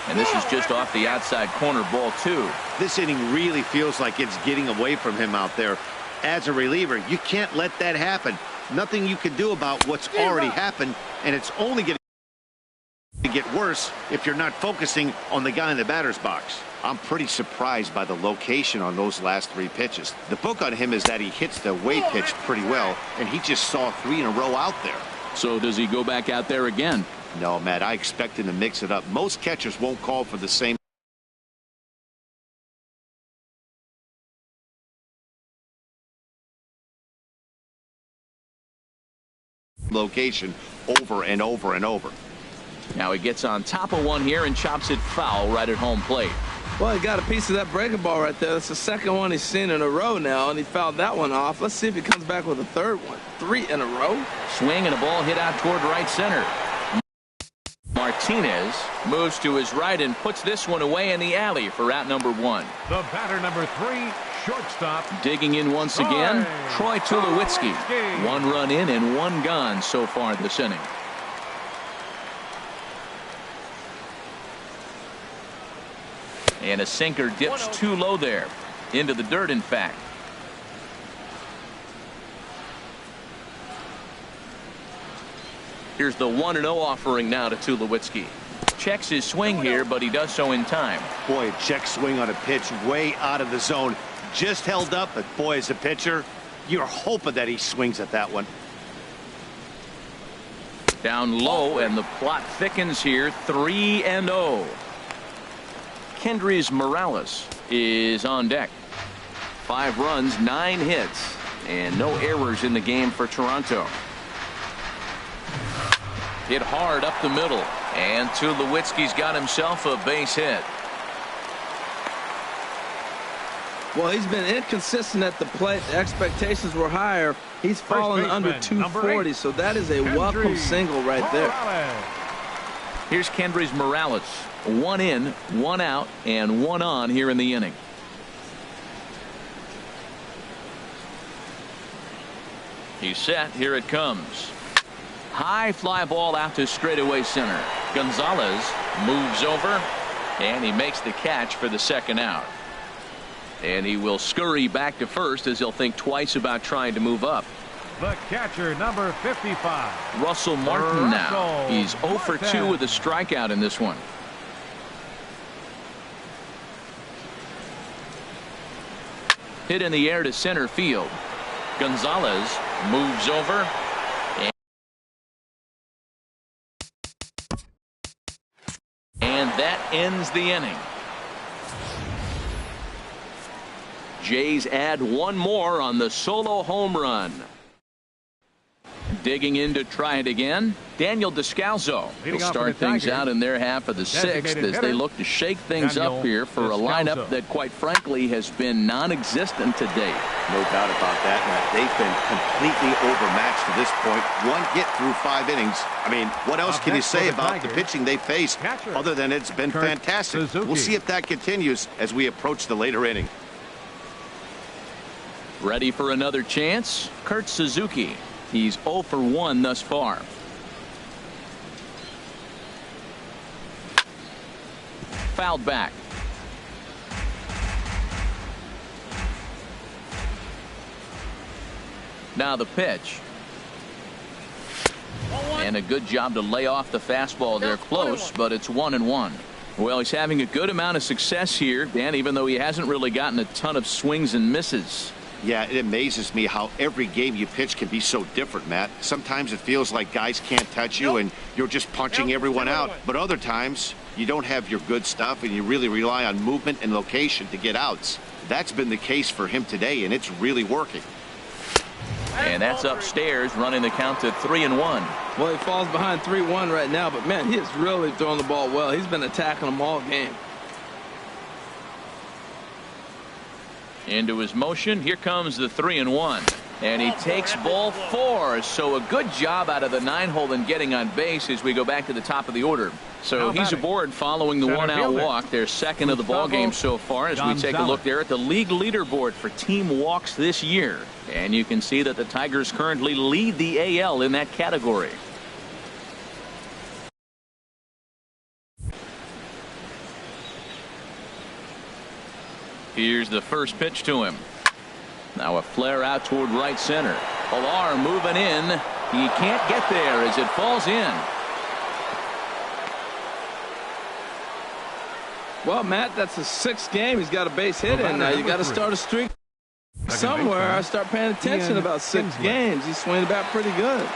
And this is just off the outside corner, ball 2. This inning really feels like it's getting away from him out there. As a reliever, you can't let that happen. Nothing you can do about what's already happened, and it's only going to get worse if you're not focusing on the guy in the batter's box. I'm pretty surprised by the location on those last 3 pitches. The book on him is that he hits the away pitch pretty well, and he just saw 3 in a row out there. So does he go back out there again? No, Matt, I expect him to mix it up. Most catchers won't call for the same location over and over and over. Now he gets on top of one here and chops it foul right at home plate. Well, he got a piece of that breaking ball right there. That's the second one he's seen in a row now, and he fouled that one off. Let's see if he comes back with a third one. 3 in a row. Swing and a ball hit out toward right center. Martinez moves to his right and puts this one away in the alley for out number 1. The batter, number 3, shortstop. Digging in once again, Troy Tulowitzki. 1 run in and 1 gone so far this inning. And a sinker dips too low there. Into the dirt, in fact. Here's the 1-0 offering now to Tulowitzki. Checks his swing here, but he does so in time. Boy, a check swing on a pitch way out of the zone. Just held up, but boy, as a pitcher, you're hoping that he swings at that one. Down low, and the plot thickens here. 3-0. Kendrys Morales is on deck. 5 runs, 9 hits, and no errors in the game for Toronto. Hit hard up the middle, And Tulowitzki's got himself a base hit. Well, he's been inconsistent at the plate. The expectations were higher. He's fallen under 240, so that is a welcome single right there. Here's Kendrys Morales. 1 in, 1 out, and 1 on here in the inning. He's set. Here it comes. High fly ball out to straightaway center. Gonzalez moves over, and he makes the catch for the second out. And he will scurry back to first as he'll think twice about trying to move up. The catcher, number 55. Russell Martin now. He's 0 for 2 with a strikeout in this one. Hit in the air to center field. Gonzalez moves over. And that ends the inning. Jays add 1 more on the solo home run. Digging in to try it again, Daniel Descalso will start things out in their half of the 6th as they look to shake things up here for a lineup that, quite frankly, has been non-existent to date. No doubt about that, Matt. They've been completely overmatched to this point. 1 hit through 5 innings. I mean, what else can you say about the pitching they faced other than it's been fantastic? We'll see if that continues as we approach the later inning. Ready for another chance? Kurt Suzuki. He's 0 for 1 thus far. Fouled back. Now the pitch. And a good job to lay off the fastball there close, but it's 1-1. Well, he's having a good amount of success here, Dan, even though he hasn't really gotten a ton of swings and misses. Yeah, it amazes me how every game you pitch can be so different, Matt. Sometimes it feels like guys can't touch you and you're just punching everyone out. But other times you don't have your good stuff and you really rely on movement and location to get outs. That's been the case for him today, and it's really working. And that's upstairs, running the count to 3-1. Well, he falls behind 3-1 right now, but man, he is really throwing the ball well. He's been attacking them all game. Into his motion. Here comes the 3-1. And he takes ball 4. So a good job out of the 9-hole in getting on base as we go back to the top of the order. So he's aboard following the 1-out walk. Their second of the ball game so far as we take a look there at the league leaderboard for team walks this year. And you can see that the Tigers currently lead the AL in that category. Here's the first pitch to him. Now a flare out toward right center. Pilar moving in. He can't get there as it falls in. Well, Matt, that's his 6th game. He's got a base hit in now. You got to start a streak somewhere. I start paying attention about 6 games. He's swinging about pretty good.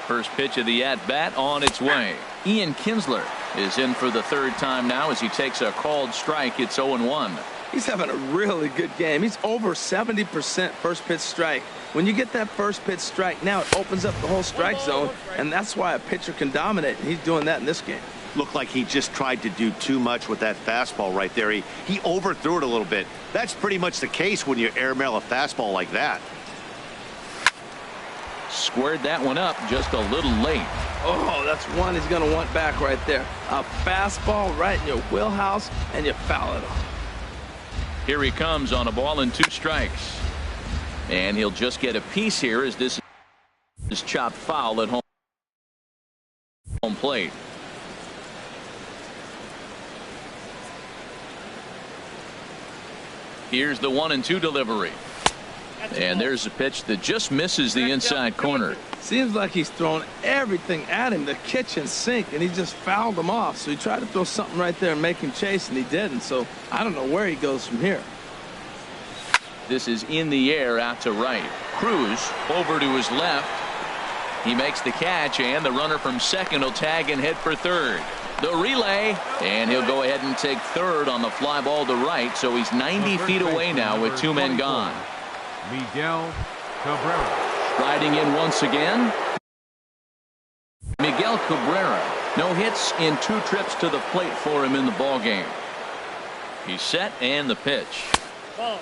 First pitch of the at-bat on its way. Ian Kinsler is in for the 3rd time now as he takes a called strike. It's 0-1. He's having a really good game. He's over 70% first pitch strike. When you get that first pitch strike, now it opens up the whole strike zone, and that's why a pitcher can dominate, and he's doing that in this game. Looked like he just tried to do too much with that fastball right there. He overthrew it a little bit. That's pretty much the case when you airmail a fastball like that. Squared that one up just a little late. Oh, that's one he's going to want back right there. A fastball right in your wheelhouse, and you foul it off. Here he comes on a ball and 2 strikes. And he'll just get a piece here as this is chopped foul at home plate. Here's the 1-2 delivery. And there's a pitch that just misses the inside corner. Seems like he's throwing everything at him, the kitchen sink, and he just fouled him off. So he tried to throw something right there and make him chase, and he didn't. So I don't know where he goes from here. This is in the air out to right. Cruz over to his left. He makes the catch, and the runner from second will tag and head for third. The relay, and he'll go ahead and take third on the fly ball to right. So he's 90 feet away now with 2 men gone. Miguel Cabrera. Riding in once again, Miguel Cabrera. No hits in 2 trips to the plate for him in the ball game. He's set and the pitch.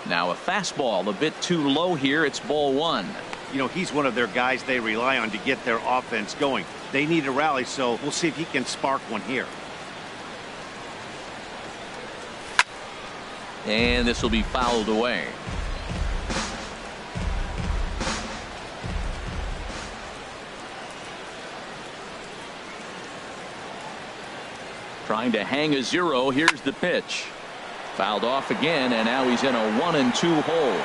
Now a fastball a bit too low here. It's ball 1. You know, he's one of their guys they rely on to get their offense going. They need a rally, so we'll see if he can spark one here. And this will be fouled away. Trying to hang a 0. Here's the pitch. Fouled off again, and now he's in a 1-2 hole.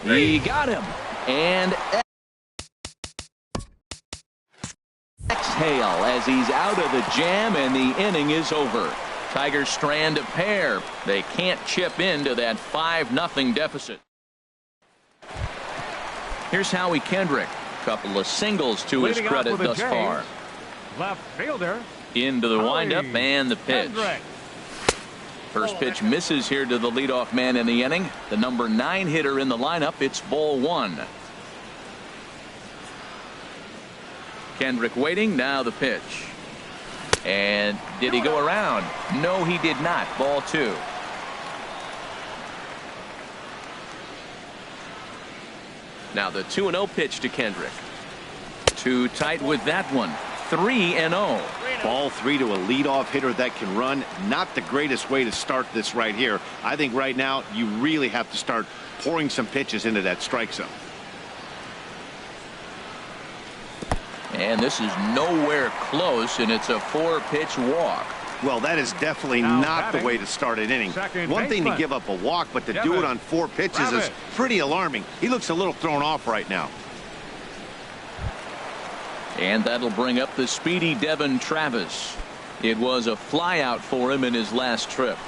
He got him. And exhale as he's out of the jam, and the inning is over. Tigers strand a pair. They can't chip into that 5-0 deficit. Here's Howie Kendrick. Couple of singles to his credit thus far. Left fielder. Into the windup and the pitch. Kendrick. First pitch misses here to the leadoff man in the inning. The number 9 hitter in the lineup. It's ball 1. Kendrick waiting. Now the pitch. And did he go around? No, he did not. Ball 2. Now the 2-0 pitch to Kendrick. Too tight with that one. 3-0. Ball 3 to a leadoff hitter that can run. Not the greatest way to start this right here. I think right now you really have to start pouring some pitches into that strike zone. And this is nowhere close, and it's a 4-pitch walk. Well, that is definitely not the way to start an inning. One thing to give up a walk, but to do it on 4 pitches is pretty alarming. He looks a little thrown off right now. And that'll bring up the speedy Devin Travis. It was a flyout for him in his last trip.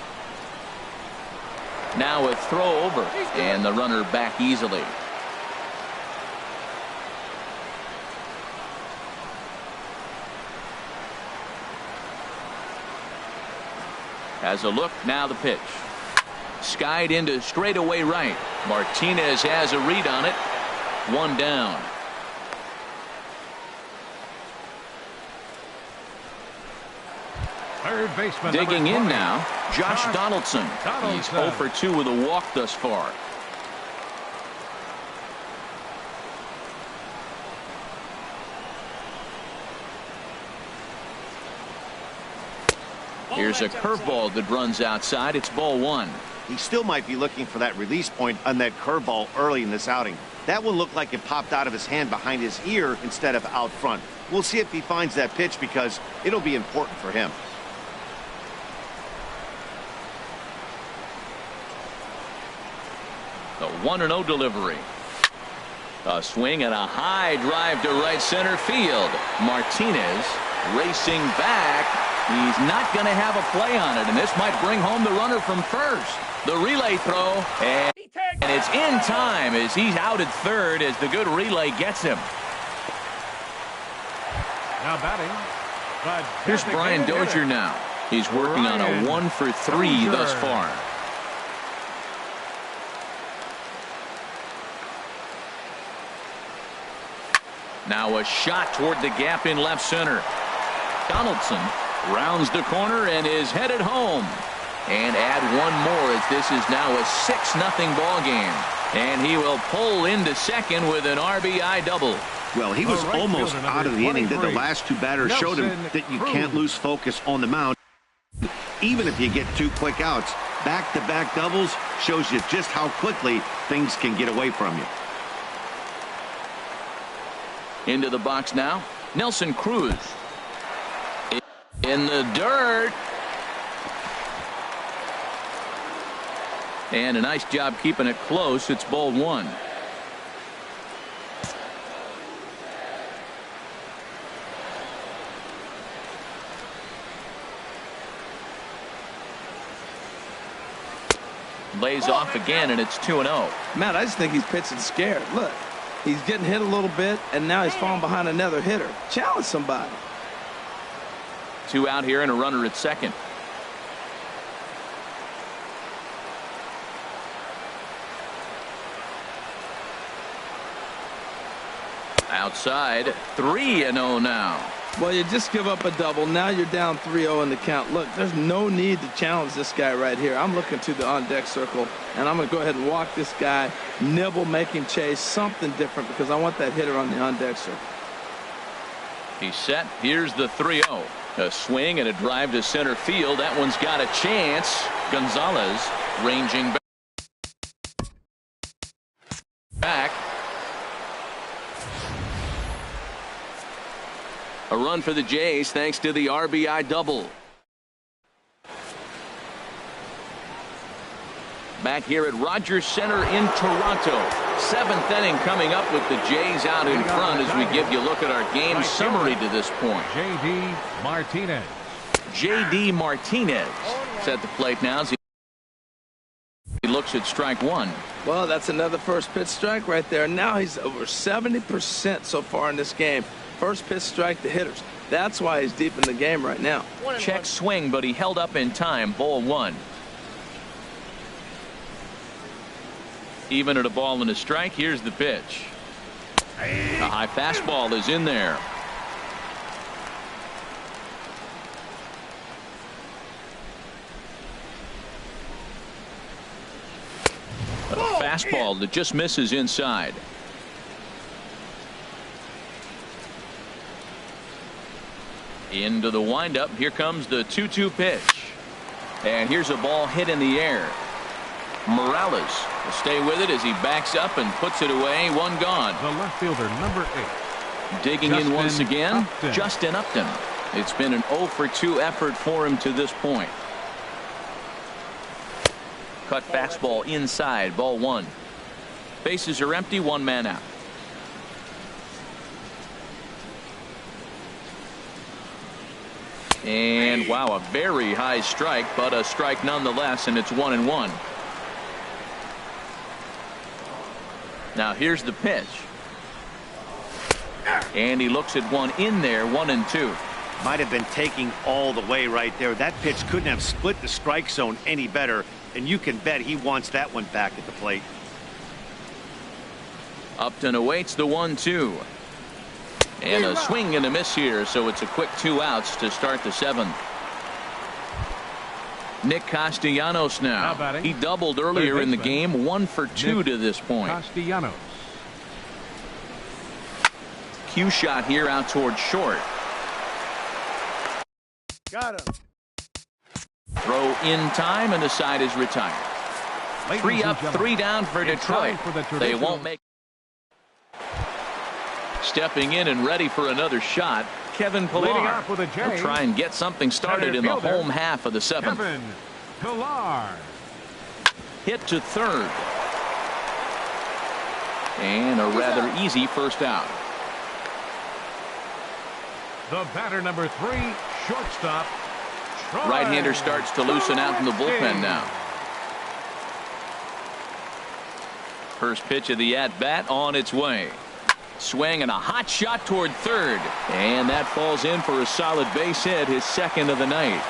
Now a throw over, and the runner back easily. Has a look. Now the pitch. Skied into straightaway right. Martinez has a read on it. 1 down. Third baseman. Digging in now, Josh Donaldson. He's 0 for 2 with a walk thus far. Here's a curveball that runs outside. It's ball 1. He still might be looking for that release point on that curveball early in this outing. That one looked like it popped out of his hand behind his ear instead of out front. We'll see if he finds that pitch because it'll be important for him. The 1-0 delivery. A swing and a high drive to right center field. Martinez racing back. He's not going to have a play on it, and this might bring home the runner from first. The relay throw, and it's in time as he's out at third as the good relay gets him. Now batting. Here's Brian Dozier now. He's working on a 1 for 3 thus far. Now a shot toward the gap in left center. Donaldson rounds the corner and is headed home. And add one more as this is now a 6-0 ball game. And he will pull into second with an RBI double. Well, he was almost out of the inning. That the last 2 batters showed him that you can't lose focus on the mound. Even if you get 2 quick outs, back-to-back doubles shows you just how quickly things can get away from you. Into the box now, Nelson Cruz. In the dirt. And a nice job keeping it close. It's ball 1. Lays off again, and it's 2-0. Matt, I just think he's pitching scared. Look, he's getting hit a little bit, and now he's falling behind another hitter. Challenge somebody. 2 out here and a runner at second. Outside, 3-0 now. Well, you just give up a double. Now you're down 3-0 in the count. Look, there's no need to challenge this guy right here. I'm looking to the on-deck circle, and I'm going to go ahead and walk this guy, nibble, make him chase, something different, because I want that hitter on the on-deck circle. He's set. Here's the 3-0. A swing and a drive to center field. That one's got a chance. Gonzalez ranging back. A run for the Jays thanks to the RBI double. Back here at Rogers Center in Toronto. 7th inning coming up with the Jays out in front as we give you a look at our game summary to this point. J.D. Martinez. J.D. Martinez is at the plate now as he looks at strike one. Well, that's another first pitch strike right there. Now he's over 70% so far in this game. First pitch strike to hitters. That's why he's deep in the game right now. Check swing, but he held up in time. Ball one. Even at a ball and a strike, here's the pitch. A high fastball is in there. A fastball that just misses inside. Into the windup. Here comes the 2-2 pitch. And here's a ball hit in the air. Morales will stay with it as he backs up and puts it away. One gone. The left fielder, number 8. Digging in once again, Justin Upton. It's been an 0 for 2 effort for him to this point. Cut fastball inside. Ball one. Bases are empty. 1 man out. And wow, a very high strike, but a strike nonetheless, and it's 1-1. Now here's the pitch. And he looks at one in there. 1-2. Might have been taking all the way right there. That pitch couldn't have split the strike zone any better, and you can bet he wants that one back at the plate. Upton awaits the 1-2. And a swing and a miss here, so it's a quick 2 outs to start the 7th. Nick Castellanos now. He doubled earlier in the game. 1 for 2 to this point. Castellanos. Cue shot here out towards short. Got him. Throw in time, and the side is retired. 3 up, 3 down for Detroit. They won't make. Stepping in and ready for another shot, Kevin Pillar. He'll try and get something started in the home half of the 7th. Kevin Pillar. Hit to third. And a rather easy first out. The batter, number 3, shortstop. Right-hander starts to loosen out in the bullpen now. First pitch of the at-bat on its way. Swing and a hot shot toward third. And that falls in for a solid base hit, his 2nd of the night.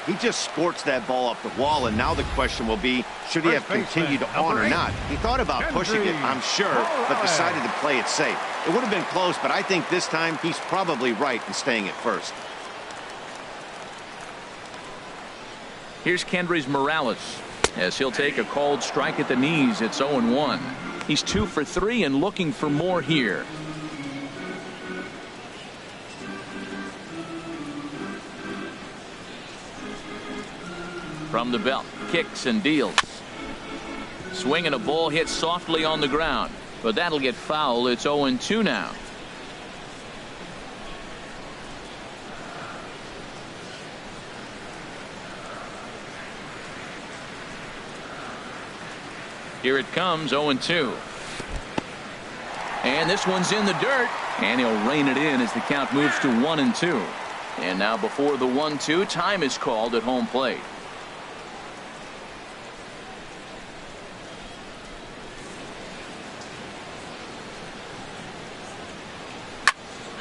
He just sports that ball up the wall, and now the question will be, should he have continued on or not? He thought about pushing it, I'm sure, but decided to play it safe. It would have been close, but I think this time he's probably right in staying at first. Here's Kendrys Morales as he'll take a called strike at the knees. It's 0-1. He's 2 for 3 and looking for more here. From the belt, kicks and deals. Swing and a ball hit softly on the ground, but that'll get foul. It's 0-2 now. Here it comes, 0-2. And this one's in the dirt, and he'll rein it in as the count moves to 1-2. And now before the 1-2, time is called at home plate.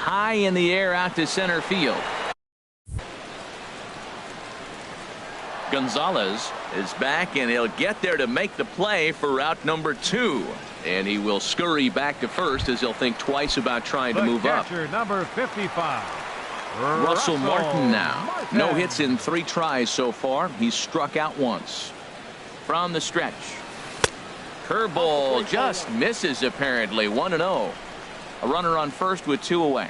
high in the air out to center field. Gonzalez is back, and he'll get there to make the play for out number 2. And he will scurry back to first as he'll think twice about trying to move up. Number 55. Russell Martin now. No hits in 3 tries so far. He's struck out once. From the stretch. Curveball just misses apparently. 1-0. A runner on first with 2 away.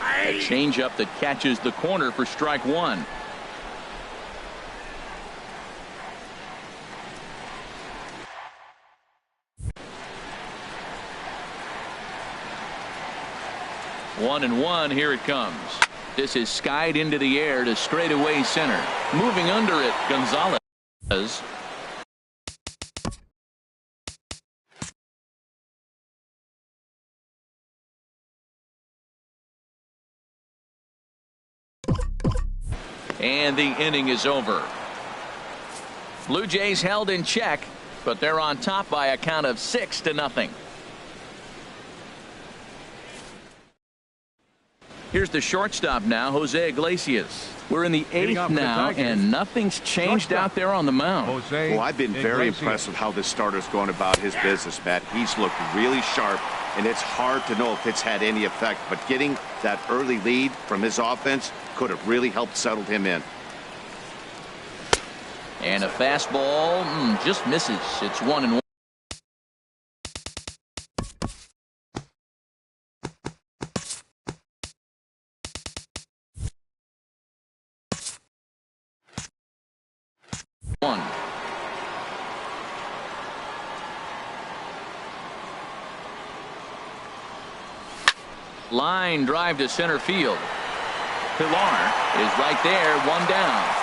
A changeup that catches the corner for strike 1. One and one. Here it comes. This is skied into the air to straightaway center. Moving under it, Gonzalez. And the inning is over. Blue Jays held in check, but they're on top by a count of 6-0. Here's the shortstop now, Jose Iglesias. We're in the 8th now, and nothing's changed out there on the mound. Well, I've been very impressed with how this starter's going about his business, Matt. He's looked really sharp, and it's hard to know if it's had any effect. But getting that early lead from his offense could have really helped settle him in. And a fastball just misses. It's 1-1. Line drive to center field. Pilar is right there, 1 down.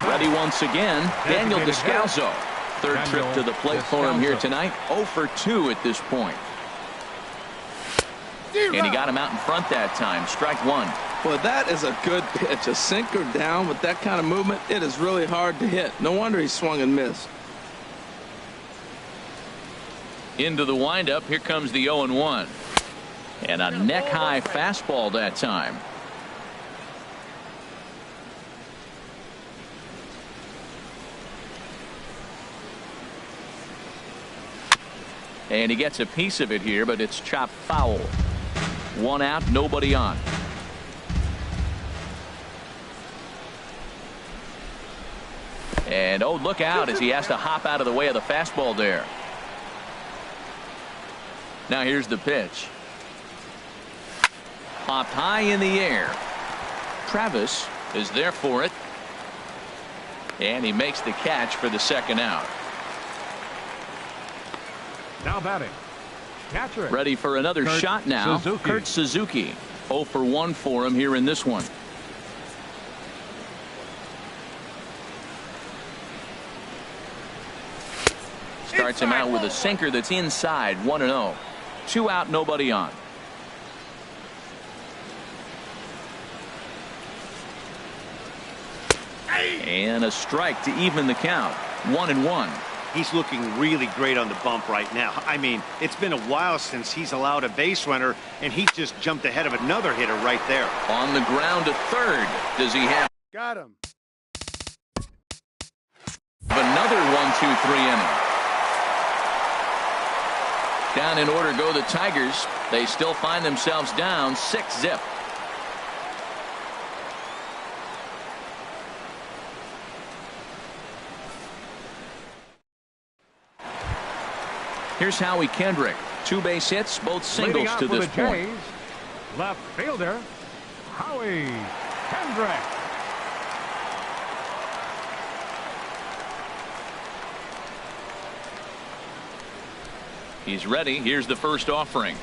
Ready once again, Daniel Descalso. Third trip to the plate for him here tonight. 0 for 2 at this point. And he got him out in front that time. Strike 1. Well, that is a good pitch. A sinker down with that kind of movement, it is really hard to hit. No wonder he swung and missed. Into the windup. Here comes the 0-1. And a neck-high fastball that time. And he gets a piece of it here, but it's chopped foul. 1 out, nobody on. And, oh, look out as he has to hop out of the way of the fastball there. Now here's the pitch. Popped high in the air. Travis is there for it. And he makes the catch for the 2nd out. Now batting. Catcher. Ready for another shot now. Kurt Suzuki. 0 for 1 for him here in this one. Starts him out with a sinker that's inside. 1-0. 2 out, nobody on. And a strike to even the count. 1-1. He's looking really great on the bump right now. I mean, it's been a while since he's allowed a base runner, and he just jumped ahead of another hitter right there. On the ground to third. Does he have? Got him. Another 1-2-3 inning. Down in order go the Tigers. They still find themselves down 6-0. Here's Howie Kendrick. 2 base hits, both singles to this point. Left fielder, Howie Kendrick. He's ready. Here's the first offering.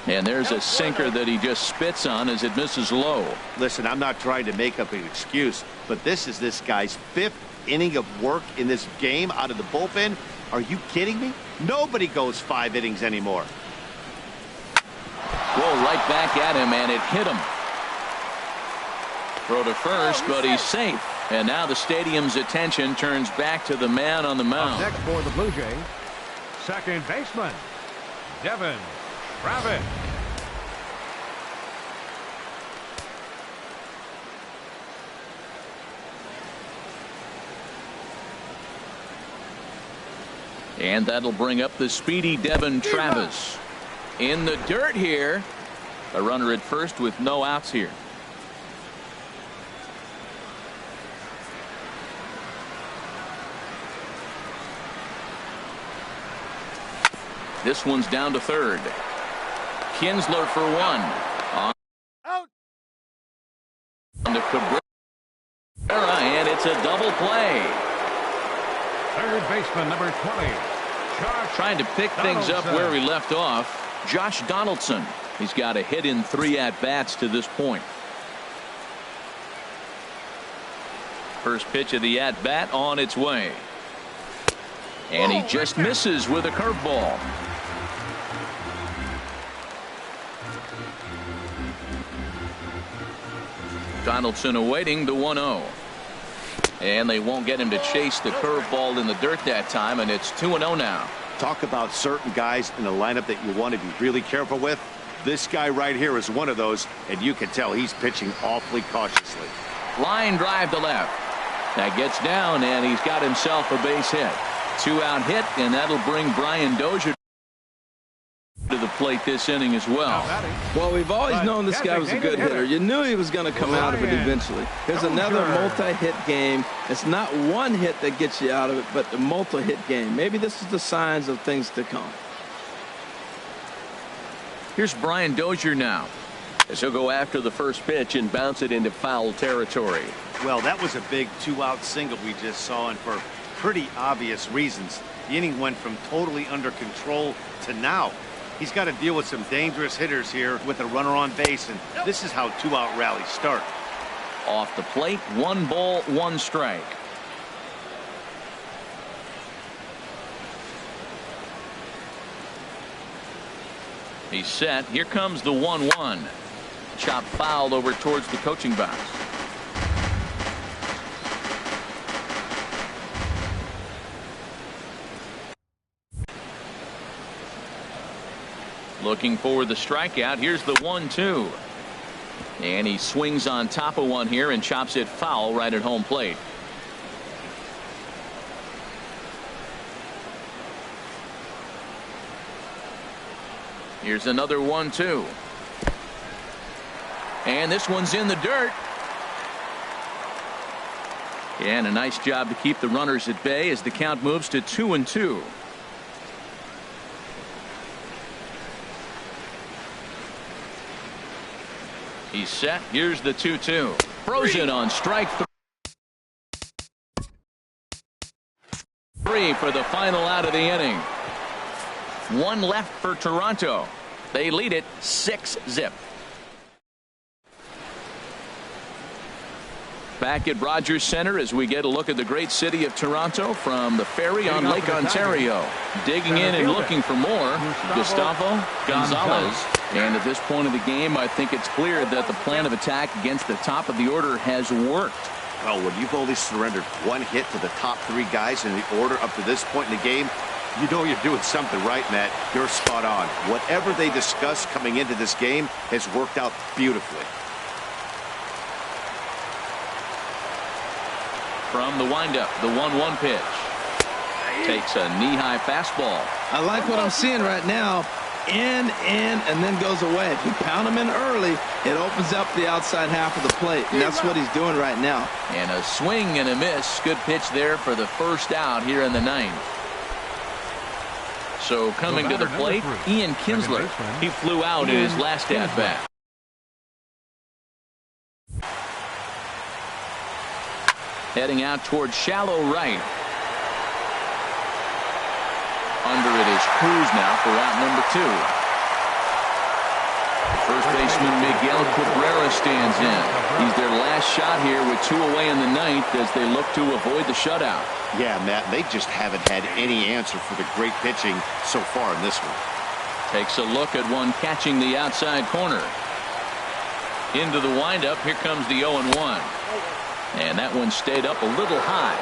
And there's a sinker that he just spits on as it misses low. Listen, I'm not trying to make up an excuse, but this is this guy's 5th inning of work in this game out of the bullpen. Are you kidding me? Nobody goes 5 innings anymore. Whoa, right back at him, and it hit him. Throw to first, but he's safe. And now the stadium's attention turns back to the man on the mound. Up next for the Blue Jays, second baseman, Devin Travis. And that'll bring up the speedy Devin Travis. In the dirt here. A runner at first with no outs here. This one's down to third. Kinsler for one. Out. On to Cabrera, and it's a double play. Third baseman, number 20. Trying to pick things up where he left off. Josh Donaldson. He's got a hit in 3 at-bats to this point. First pitch of the at-bat on its way. And he just misses with a curveball. Donaldson awaiting the 1-0. And they won't get him to chase the curveball in the dirt that time, and it's 2-0 now. Talk about certain guys in the lineup that you want to be really careful with. This guy right here is one of those, and you can tell he's pitching awfully cautiously. Line drive to left. That gets down, and he's got himself a base hit. 2-out hit, and that'll bring Brian Dozier to the plate this inning as well. Well, we've always known this guy was a good hitter. You knew he was going to come out of it eventually. Here's another multi-hit game. It's not one hit that gets you out of it, but a multi-hit game. Maybe this is the signs of things to come. Here's Brian Dozier now, as he'll go after the first pitch and bounce it into foul territory. Well, that was a big 2-out single we just saw, and for pretty obvious reasons. The inning went from totally under control to now. He's got to deal with some dangerous hitters here with a runner on base, and this is how 2-out rallies start. Off the plate, 1 ball, 1 strike. He's set. Here comes the 1-1. Chop foul over towards the coaching box. Looking for the strikeout. Here's the 1-2. And he swings on top of one here and chops it foul right at home plate. Here's another 1-2. And this one's in the dirt. And a nice job to keep the runners at bay as the count moves to 2-2. He's set. Here's the 2-2. Frozen on strike 3 for the final out of the inning. 1 left for Toronto. They lead it 6-0. Back at Rogers Center as we get a look at the great city of Toronto from the ferry on Lake Ontario. Digging in and looking for more, Gustavo Gonzalez. And at this point of the game, I think it's clear that the plan of attack against the top of the order has worked. Well, when you've only surrendered 1 hit to the top 3 guys in the order up to this point in the game, you know you're doing something right, Matt. You're spot on. Whatever they discussed coming into this game has worked out beautifully. From the windup, the 1-1 pitch. Takes a knee-high fastball. I like what I'm seeing right now. In, and then goes away. If you pound him in early, it opens up the outside half of the plate, and that's what he's doing right now. And a swing and a miss. Good pitch there for the first out here in the 9th. So coming to the plate, Ian Kinsler. He flew out in his last at-bat. Heading out towards shallow right. Under it is Cruz now for out number 2. First baseman Miguel Cabrera stands in. He's their last shot here with 2 away in the ninth as they look to avoid the shutout. Yeah, Matt, they just haven't had any answer for the great pitching so far in this one. Takes a look at one catching the outside corner. Into the windup. Here comes the 0-1. And that one stayed up a little high.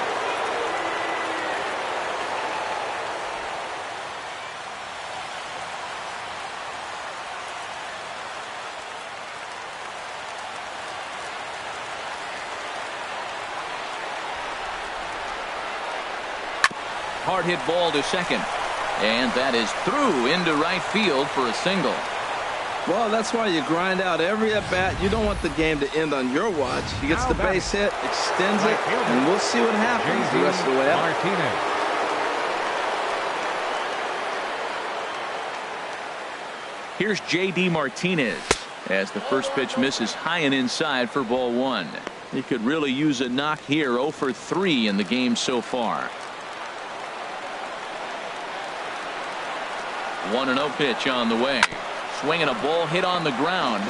Hard hit ball to second. And that is through into right field for a single. Well, that's why you grind out every at-bat. You don't want the game to end on your watch. He gets the base hit, extends it, and we'll see what happens the rest of the way out. Here's J.D. Martinez as the first pitch misses high and inside for ball 1. He could really use a knock here. 0 for 3 in the game so far. 1-0 pitch on the way. Swinging a ball hit on the ground,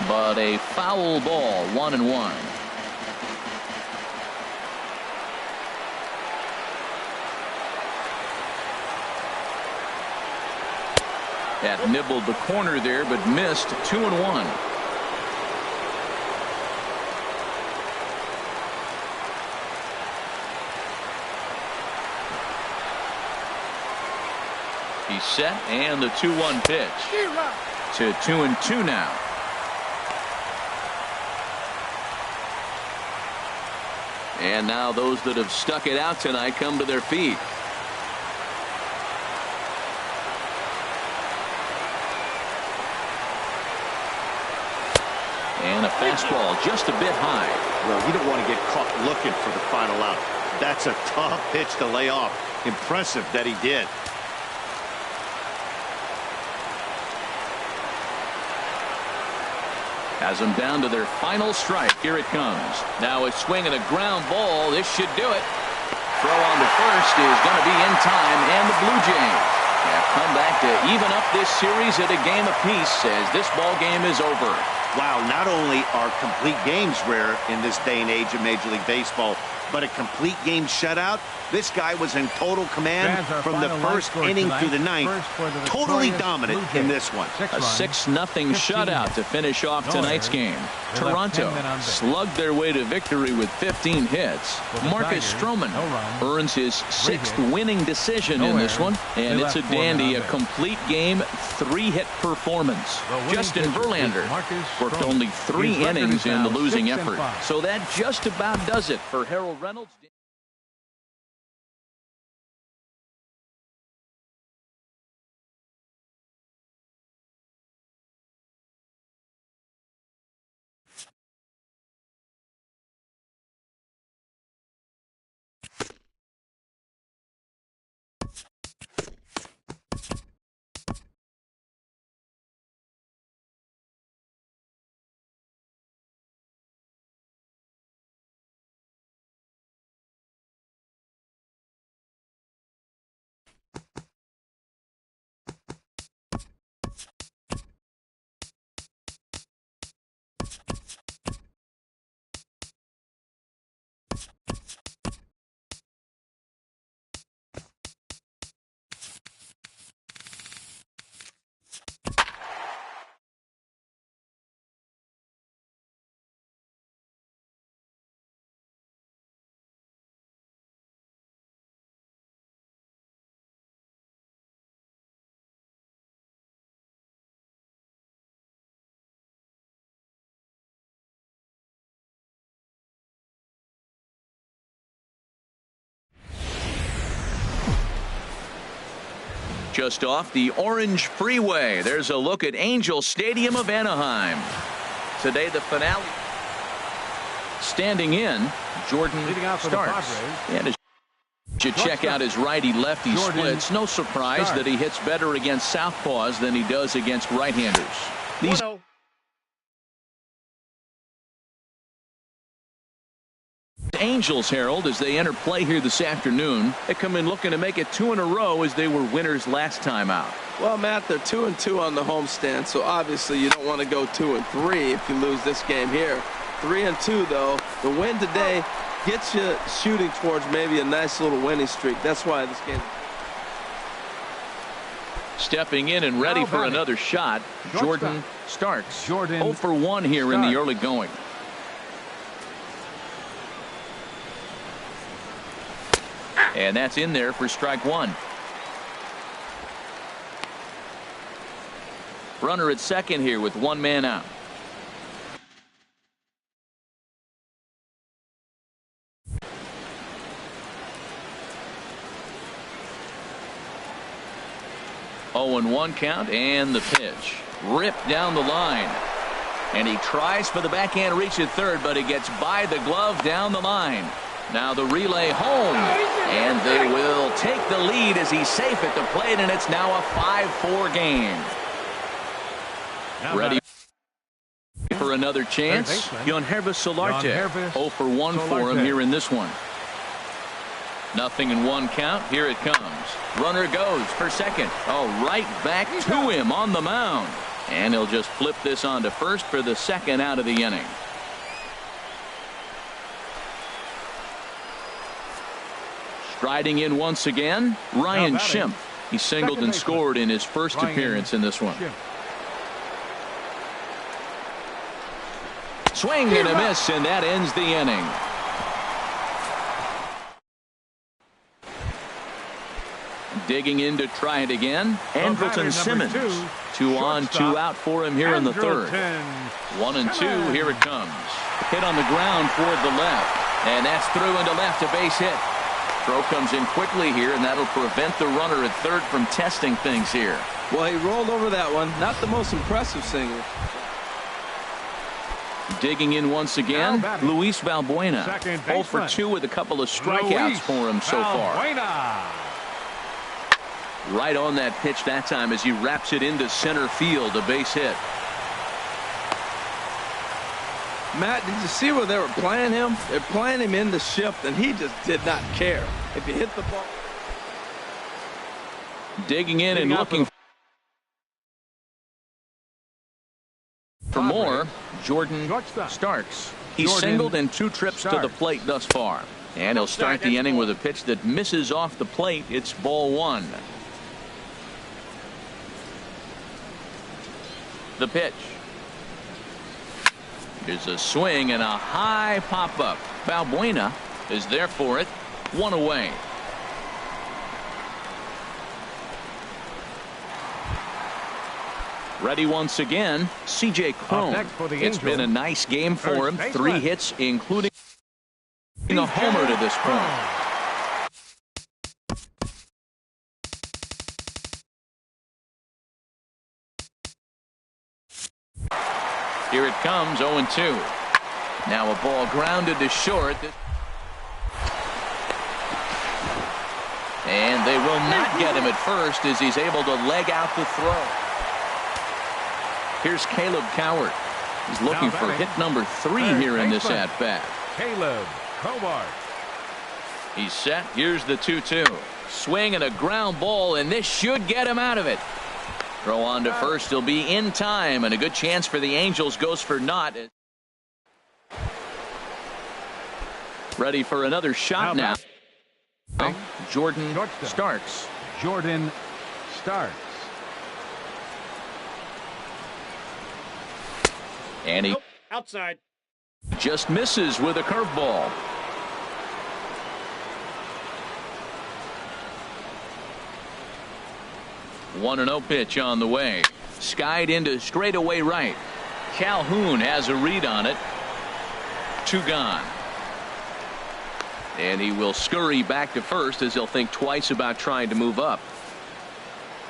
but a foul ball. 1-1. That nibbled the corner there, but missed. 2-1. He's set, and the 2-1 pitch. To 2-2 now. And now those that have stuck it out tonight come to their feet. And a fastball just a bit high. Well, you don't want to get caught looking for the final out. That's a tough pitch to lay off. Impressive that he did. Has them down to their final strike. Here it comes. Now a swing and a ground ball. This should do it. Throw on to first is going to be in time, and the Blue Jays have come back to even up this series at a game apiece as this ball game is over. Wow, not only are complete games rare in this day and age of Major League Baseball, but a complete game shutout. This guy was in total command from the first inning through the ninth. Totally dominant in this one. A 6-0 shutout to finish off tonight's game. Toronto slugged their way to victory with 15 hits. Marcus Stroman earns his 6th winning decision in this one, and it's a dandy, a complete game, 3-hit performance. Justin Verlander worked only 3 innings in the losing effort, so that just about does it for Harold Reynolds. Just off the Orange Freeway, there's a look at Angel Stadium of Anaheim. Today the finale. Standing in, Jordan starts. And as you check out his righty-lefty splits, no surprise that he hits better against southpaws than he does against right-handers. These Angels, Harold, as they enter play here this afternoon. They come in looking to make it 2 in a row as they were winners last time out. Well, Matt, they're 2-2 on the homestand, so obviously you don't want to go 2-3 if you lose this game here. 3-2, though. The win today gets you shooting towards maybe a nice little winning streak. That's why this game. Stepping in and ready for another shot, Jordan Starks. 0 for 1 here in the early going. And that's in there for strike 1. Runner at second here with 1 man out. Oh, and 1 count, and the pitch ripped down the line, and he tries for the backhand reach at third, but he gets by the glove down the line. Now the relay home, and they will take the lead as he's safe at the plate, and it's now a 5-4 game. Ready for another chance? Yonhervis Solarte. 0 for 1 for him here in this one. Nothing in 1 count. Here it comes. Runner goes for second. Oh, right back to him on the mound. And he'll just flip this on to first for the second out of the inning. Striding in once again, Ryan Schimpf. He singled and scored in his first appearance in this one. Swing and a miss, and that ends the inning. Digging in to try it again, Andrelton Simmons. 2 on, 2 out for him here in the third. 1 and 2, here it comes. Hit on the ground toward the left, and that's through into left, a base hit. Throw comes in quickly here, and that'll prevent the runner at third from testing things here. Well, he rolled over that one. Not the most impressive single. Digging in once again, Luis Valbuena. 0 for 2 with a couple of strikeouts for him so far. Right on that pitch that time as he wraps it into center field, a base hit. Matt, did you see where they were playing him? They're playing him in the shift, and he just did not care. If you hit the ball. Digging in and looking for more, Jordan Starks. He's singled in 2 trips to the plate thus far. And he'll start the inning with a pitch that misses off the plate. It's ball 1. The pitch. Here's a swing and a high pop-up. Valbuena is there for it. 1 away. Ready once again, C.J. Cron. It's been a nice game for him. 3 hits, including a homer to this point. Here it comes, 0-2. Now a ball grounded to short. And they will not get him at first as he's able to leg out the throw. Here's Caleb Cowart. He's looking for hit number 3 here in this at-bat. Caleb Cowart. He's set. Here's the 2-2. Swing and a ground ball, and this should get him out of it. Throw on to first. He'll be in time, and a good chance for the Angels goes for naught. Ready for another shot now. Jordan Starks. Jordan Starks. And he outside. Just misses with a curveball. One 1-0 pitch on the way. Skied into straightaway right. Calhoun has a read on it. 2 gone. And he will scurry back to first as he'll think twice about trying to move up.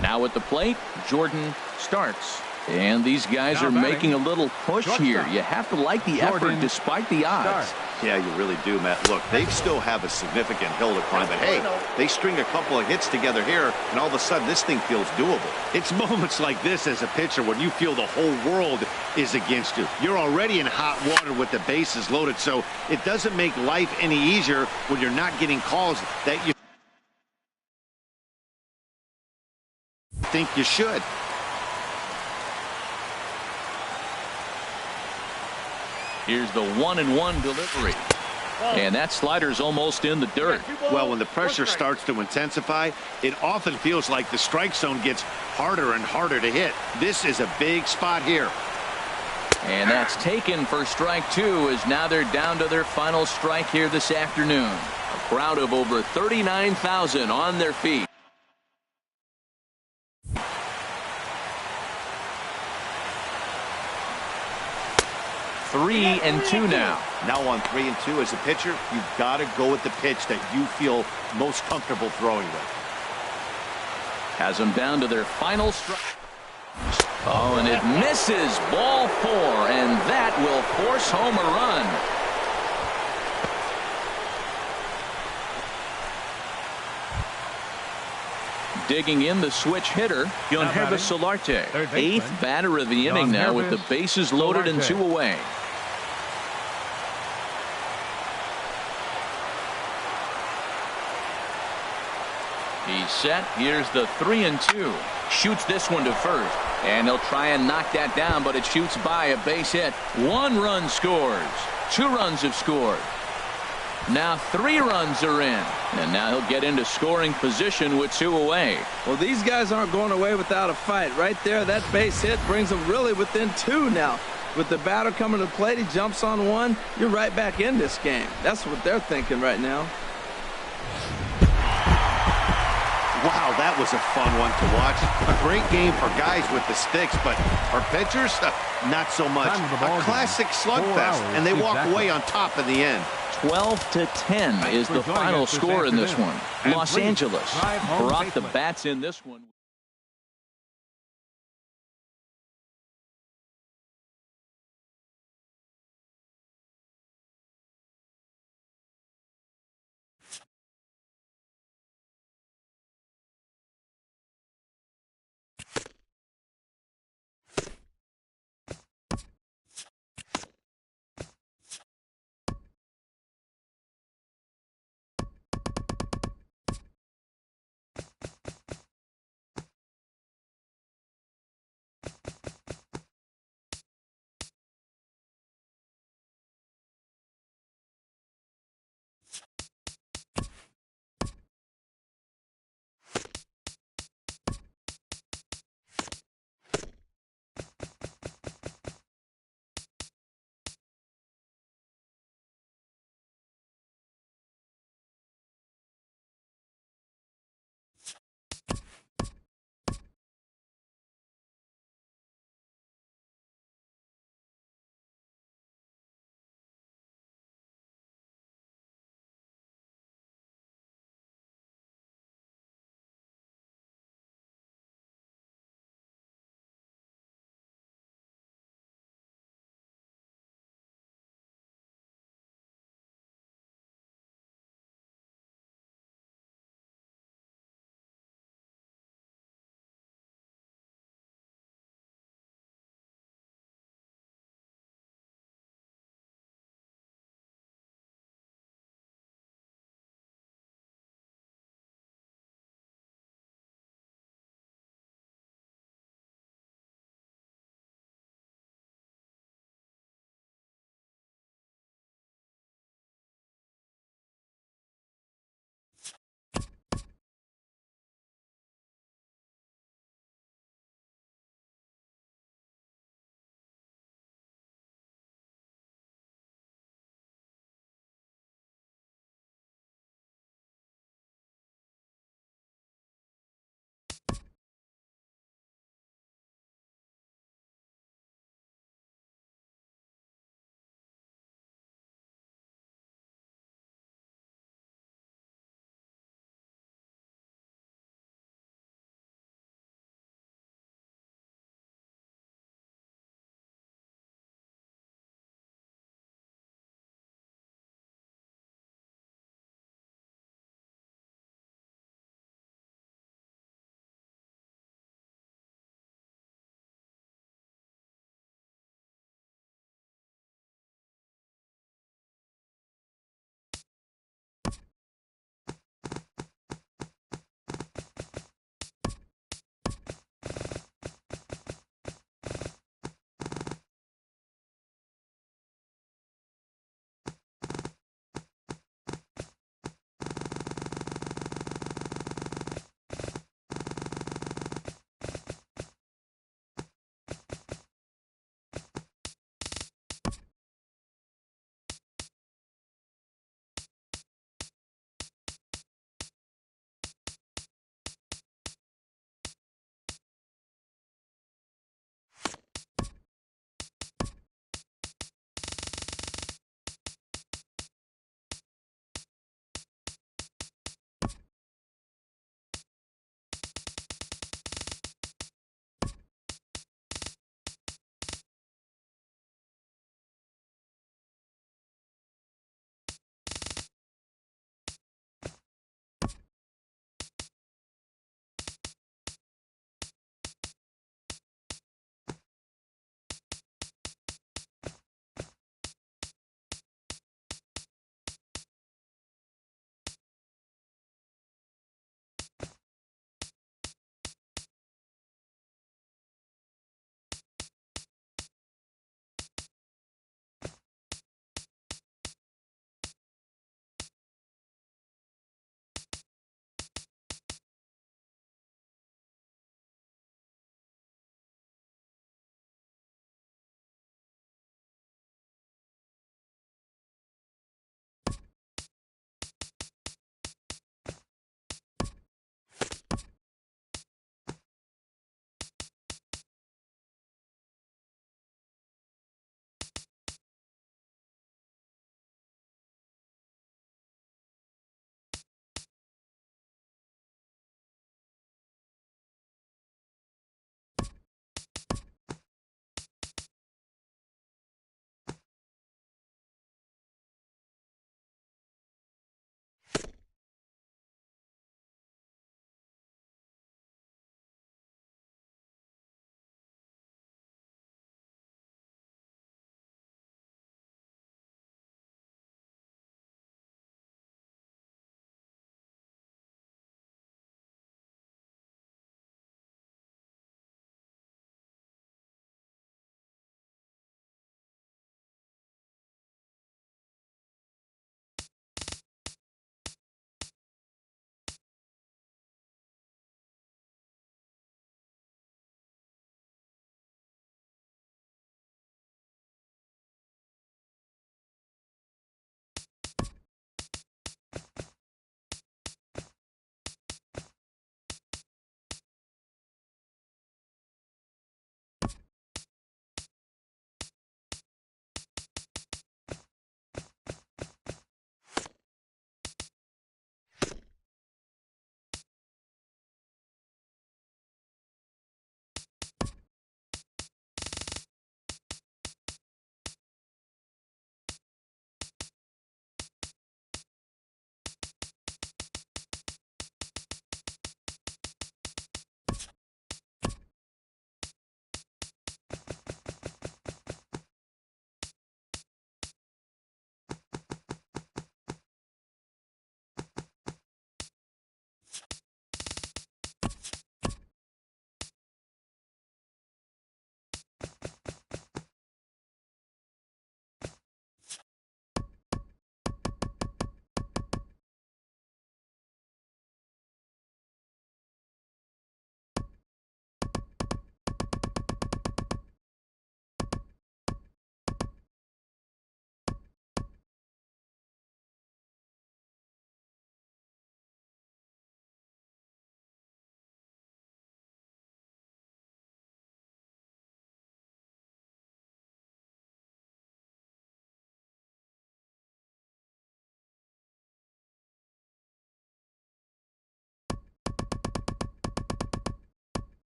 Now at the plate, Jordan Starks. And these guys are making a little push here. You have to like the effort despite the odds. Yeah, you really do, Matt. Look, they still have a significant hill to climb, but hey, they string a couple of hits together here, and all of a sudden this thing feels doable. It's moments like this as a pitcher when you feel the whole world is against you. You're already in hot water with the bases loaded, so it doesn't make life any easier when you're not getting calls that you think you should. Here's the 1-1 delivery. And that slider's almost in the dirt. Well, when the pressure starts to intensify, it often feels like the strike zone gets harder and harder to hit. This is a big spot here. And that's taken for strike two, as now they're down to their final strike here this afternoon. A crowd of over 39,000 on their feet. Three and two now. Now on 3-2 as a pitcher, you've got to go with the pitch that you feel most comfortable throwing with. Has them down to their final strike. Oh, and it misses. Ball 4, and that will force home a run. Digging in the switch hitter, Yonhervis Solarte. 8th batter of the inning now with the bases loaded and 2 away. He's set. Here's the 3-2. Shoots this one to first. And he'll try and knock that down, but it shoots by a base hit. 1 run scores. 2 runs have scored. Now 3 runs are in. And now he'll get into scoring position with 2 away. Well, these guys aren't going away without a fight. Right there, that base hit brings them really within 2 now. With the batter coming to the plate, he jumps on 1. You're right back in this game. That's what they're thinking right now. Wow, that was a fun one to watch. A great game for guys with the sticks, but for pitchers, not so much. A classic slugfest, and they walk away on top in the end. 12-10 is the final score in this one. Los Angeles brought the bats in this one.